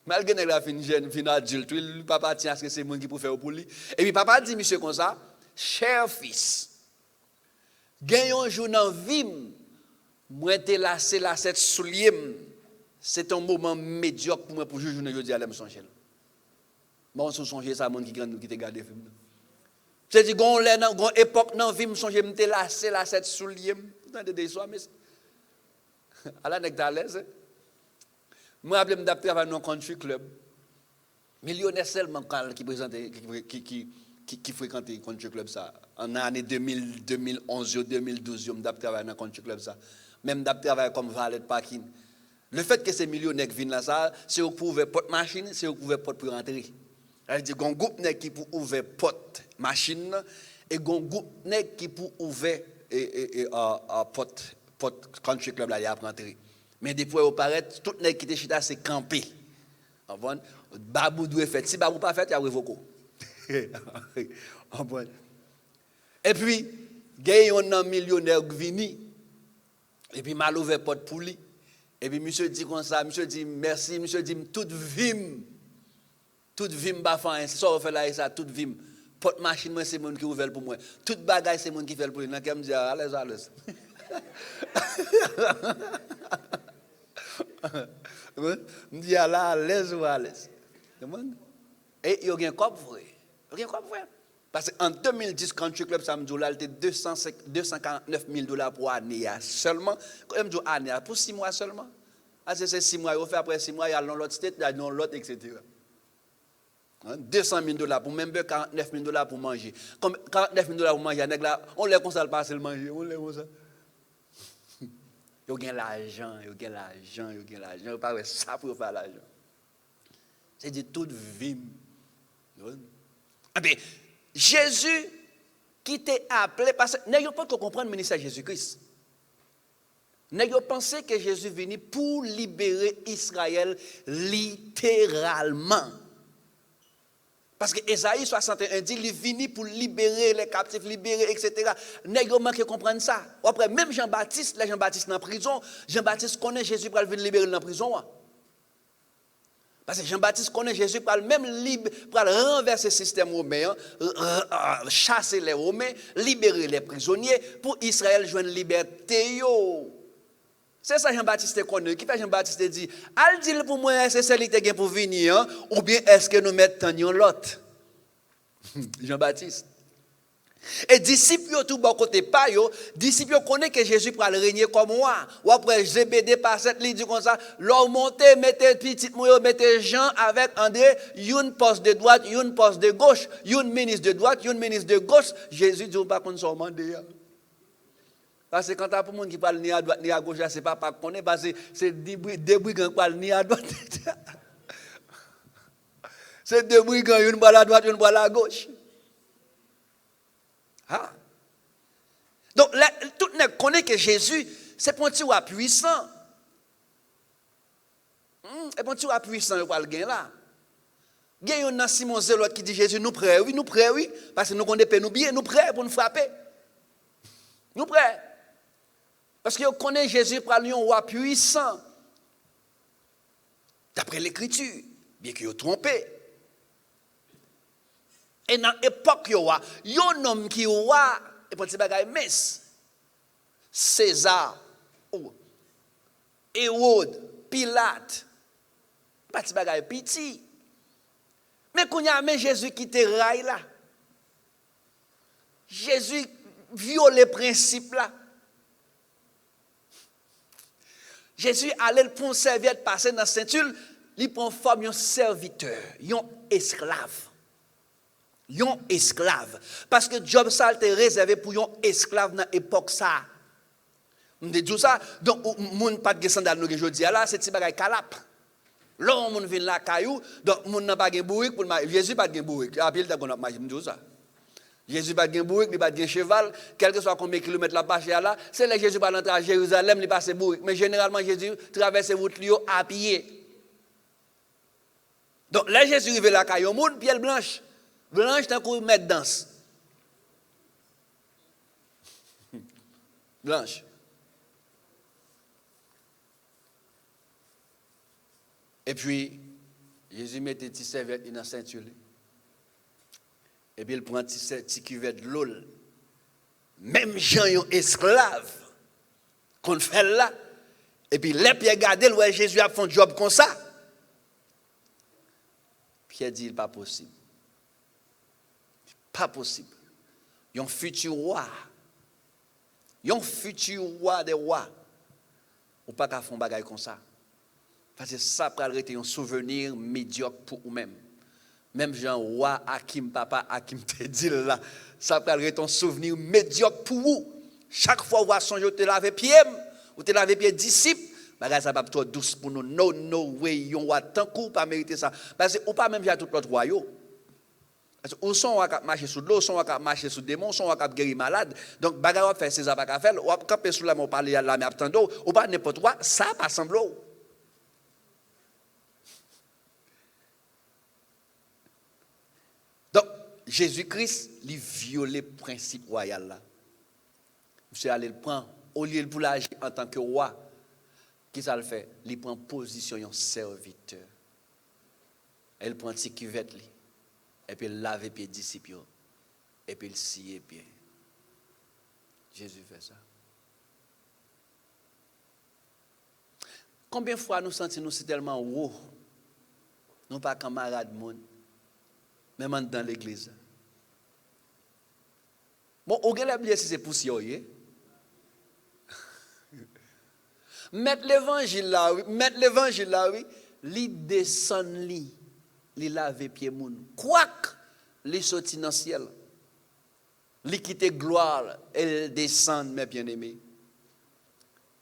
Malgré la fin jeune fin adulte, le papa tient à ce que c'est monde qui pour faire pour lui. Et puis papa dit monsieur comme ça, cher fils, gagne un jour dans vie, moi te lassé la cette soulier, c'est un moment médiocre pour moi pour jouer journée jodi à me songer. Moi on songer ça monde qui grand qui te garder film. C'est dit gon époque dans vie me songer me te lassé la cette soulier, dans des soirs mais à la nèg à l'aise. Moi, je suis travaillé dans un country club. Millionnaire seulement qui fréquente le country club. Ça. En l'année 2011 ou 2012, je suis travaillé dans un country club. Ça. Même je travaillé comme valet de parking. Le fait que ces millionnaires viennent là, c'est pour ouvrir porte machine, c'est pour ouvrir porte pour rentrer. C'est-à-dire qu'il y a un groupe qui pour ouvrir porte machine et un groupe qui pour ouvrir porte country club là pour rentrer. Mais depuis au paraît tout nèg qui était chita c'est camper. Bon, babou doit faire si babou pas fait il a révoqué. Bon. Et puis gagne un millionnaire vini et puis mal ouvert porte pour lui. Et puis monsieur dit comme ça, monsieur dit merci, monsieur dit toute vie ba fan ça fait là ça toute vie porte machine moi c'est monde qui ouvert pour moi. Toute bagaille c'est monde qui fait pour lui. Nan me dit à l'aise. Je dis à l'aise ou à l'aise. Et il y a un cop vrai. Parce qu'en 2010, quand le club Samdou, là, il était $249,000 pour année seulement. Quand même, année pour 6 mois seulement. C'est 6 mois, il fait après 6 mois, il y a l'autre state, il y a l'autre, etc. $200,000 pour même $49,000 pour manger. Comme $49,000 pour manger, on les conseille pas à manger, on les conseille. Yo gen l'argent, yo pas ça pour faire l'argent. C'est de toute vie. Mais Jésus qui t'est appelé parce que n'ayons pas comprendre le ministère de Jésus-Christ. N'ayons pensé que Jésus venu pour libérer Israël littéralement. Parce que Ésaïe 61 dit, il est venu pour libérer les captifs, libérer, etc. N'ayons manqué comprendre ça. Après, même Jean-Baptiste dans la prison, Jean-Baptiste connaît Jésus pour venir libérer dans la prison. Parce que Jean-Baptiste connaît Jésus pour même pour renverser le système romain, chasser les Romains, libérer les prisonniers, pour Israël joindre liberté. C'est ça Jean-Baptiste connaît. Qui fait Jean-Baptiste dit, al dit pour moi, c'est celle qui est pour venir, ou bien est-ce que nous mettons l'autre? Jean-Baptiste. Et disciples tout bon côté pas yo, disciples connaissent que Jésus pour régner comme moi. Ou après GBD par cette ligne dit comme ça, leur monter mettez petit moi mettez Jean avec André, une poste de droite, une poste de gauche, une ministre de droite, une ministre de gauche. Jésus dit pas qu'on s'en mandé. Parce que quand tu as pour monde qui parle ni à droite ni à gauche, c'est pas qu'on est parce que c'est des brigands qui parlent ni à droite. C'est deux brigands, une parle à droite, une parle à gauche. Ah. Donc, tout le monde connaît que Jésus, c'est pour un petit puissant. Et pour un petit puissant, il va le gagner là. Il y a un Simon Zélote qui dit Jésus, nous prêts, oui, parce que nous connaissons nous bien, nous prêts pour nous frapper. Nous prêts. Parce que vous connaissez Jésus pour un roi puissant. D'après l'Écriture, bien qu'il ait trompé. Et dans l'époque, il y a un homme qui est roi, et pour ces bagages, messe. César, Hérode, Pilate, pas de bagaille petit. Mais quand il y a Jésus qui te raille là, Jésus viole les principes là. Jésus allait prendre une serviette, passer dans la ceinture, il prend forme d'un serviteur, d'un esclave. Un esclave. Parce que job ça était réservé pour un esclave dans l'époque ça. On dit ça, donc moun pas de sandal nous aujourd'hui là, c'est petit bagay calap. Là moun vient là caillou, donc moun n'a pas de bourrique pour Jésus pas de bourrique. Après il qu'on a marché nous ça. Jésus pas de bourrique, il pas de cheval, quel que soit combien de kilomètres la marche là, c'est là Jésus pas entrer à Jérusalem, il passe bourrique, mais généralement Jésus traverse route Lio à pied. Donc là Jésus arrive là caillou moun pied blanche. Blanche tant qu'on met danse. Blanche. Et puis, Jésus mettait une serviette dans la ceinture. Et puis, il prend une petite cuvette de l'eau. Même gens, esclaves, qu'on fait là. Et puis, les pieds gardés, Jésus a fait un job comme ça. Pierre dit, il n'est pas possible. Pas possible. Un futur roi. Un futur roi des rois. Ou pas qu'à faire un bagage comme ça. Parce que ça peut être un souvenir médiocre pour vous-même. Même Jean roi, Hakim, papa, Hakim te dit là. Ça peut être un souvenir médiocre pour vous. Chaque fois que vous songez, vous te lavez pied, vous te lavez pied disciple. Bagage ça pas trop douce pour nous. No way, on va tant coup pas mériter ça. Parce que ou pas même j'ai tout l'autre royaume. Parce que ou sont à marcher sous l'eau, sont à marcher sous démons, sont à guérir malade. Donc bagage va faire ces pas qu'à faire, ou camper sous la mot parler à la mais attendre ou pas n'importe quoi, ça pas semble. Donc Jésus-Christ lui violé le principe royal là. Monsieur allé le prendre au lieu pour l'agir en tant que roi. Qui ça le fait? Il prend position de serviteur. Elle prend une cuvette et puis il lave les pieds disciples et puis il scie les pieds. Jésus fait ça. Combien de fois nous sentons nous c'est tellement haut, nous pas camarades monde, même dans l'église. Bon, on a oublié si c'est poussière. Mettre l'évangile là, oui, li descend li lave pied moun. Quoique, li sorti dans le ciel. Li quitte gloire, elle descend, mes bien-aimés.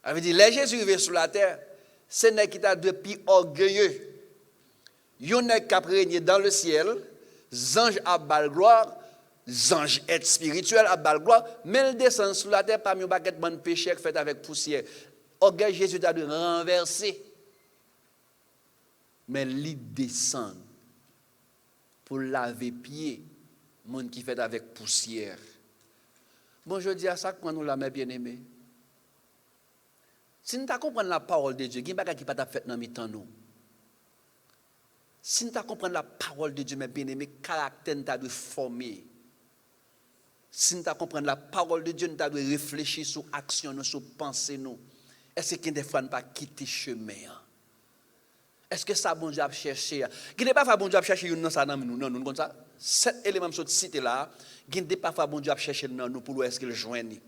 Ça veut dire, les Jésus arrivé sur la terre, c'est n'est qui t'a de plus orgueilleux. Yon n'est qu'à régner dans le ciel, ange à bal gloire, ange être spirituel à bal gloire, mais il descend sur la terre parmi un baguette de péché fait avec poussière. Orgueil Jésus t'a de renverser. Mais il descend pour laver pied, monde qui fait avec poussière. Bon, je dis à ça quand nous la met bien aimé. Si nous comprenons la parole de Dieu, il y a des choses qui ne sont pas faites dans nous. Si nous comprenons la parole de Dieu, mes bien-aimés, le caractère nous doit former. Si nous comprenons la parole de Dieu, nous devons réfléchir sur l'action, sur pensée. Est-ce que des fois nous pas quitter le chemin? Est-ce que ça bon Dieu a cherché? Qui n'est pas fait bon Dieu a cherché dans ça nous non comme ça. Cet élément que cité là, qui n'est pas fait bon Dieu a cherché dans nous pour est-ce qu'il joigne.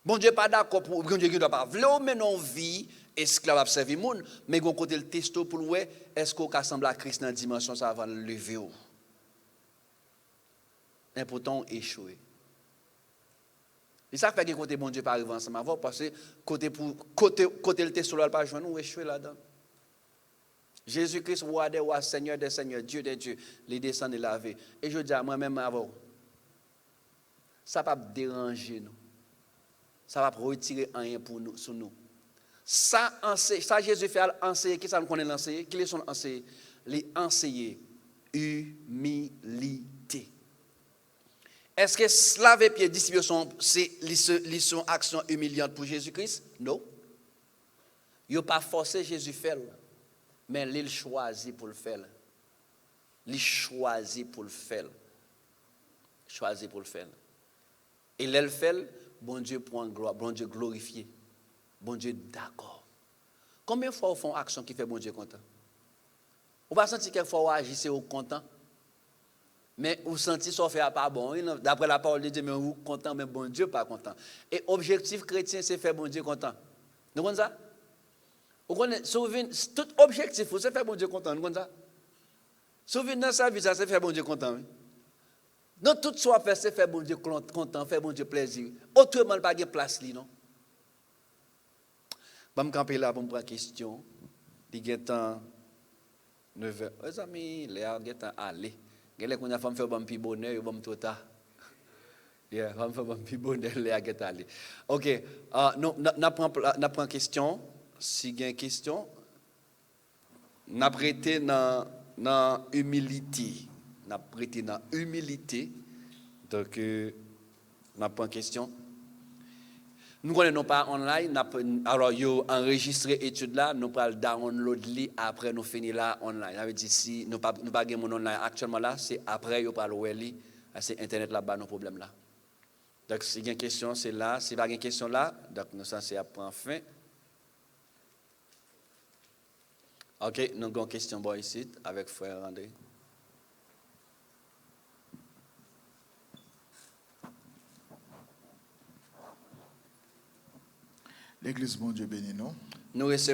Bon Dieu pas d'accord pour bon Dieu qui doit pas vouloir mais non vie esclave à servir monde mais gon côté le testo pour ouais est-ce qu'on ressemble à Christ dans dimension ça va lever ou. Important échouer. Et ça fait que côté bon Dieu pas arriver ensemble avant parce que côté le testo là pas joindre ou échouer là-dedans. Jésus-Christ, roi des rois, Seigneur des seigneurs, Dieu des dieux, les descend et laver. Et je dis à moi-même avant, ça ne va pas déranger nous. Ça va retirer rien pour nous, sur nous. Ça Jésus fait enseigner, qui ça nous connaît l'enseigner? Qui est son enseigner? Les enseigner humilité. Est-ce que laver pieds disciples c'est son action humiliante pour Jésus-Christ? Non. Il n'a pas forcé Jésus à faire. Mais il choisit pour le faire. Il choisit pour le faire. Choisit pour le faire. Et il le fait bon Dieu prend gloire, bon Dieu glorifié. Bon Dieu d'accord. Combien de fois vous font action qui fait bon Dieu content? Vous pas senti quelquefois vous agissez au content? Mais vous sentez ça fait pas bon. D'après la parole de Dieu, mais vous content, mais bon Dieu pas content. Et objectif chrétien, c'est faire bon Dieu content. Vous comprenez ça? Vous connaissez, tout objectif, c'est faire bon Dieu content. Vous comprenez ça? Souvenez dans sa vie, ça c'est faire bon Dieu content. Oui? Non, tout soit fait, c'est faire bon Dieu content, faire bon Dieu plaisir. Autrement, pas de place, non? Je vais me camper là pour me prendre une question. Il y a temps 9h. Les amis, il y a temps aller. Il y a des femmes qui font un petit bonheur, ils vont tout tard. Il y a des femmes qui font un petit bonheur, il y a temps aller. Ok, nous prenons une question. Si il y a une question, nous prêtons dans humilité. Nous prêtons dans humilité. Donc, nous prenons une question. Nous ne connaissons pas online, alors vous enregistré l'étude là, nous allons download après nous finir là online. Ça veut dire si nous pas mon online actuellement là, c'est après vous allez voir c'est internet là-bas nos problèmes là. Donc si il y a une question c'est là, si pas une question là, donc nous censé prendre fin. OK, nous avons une question bon ici avec frère André. L'Église, bon Dieu béni, non? Nous recevons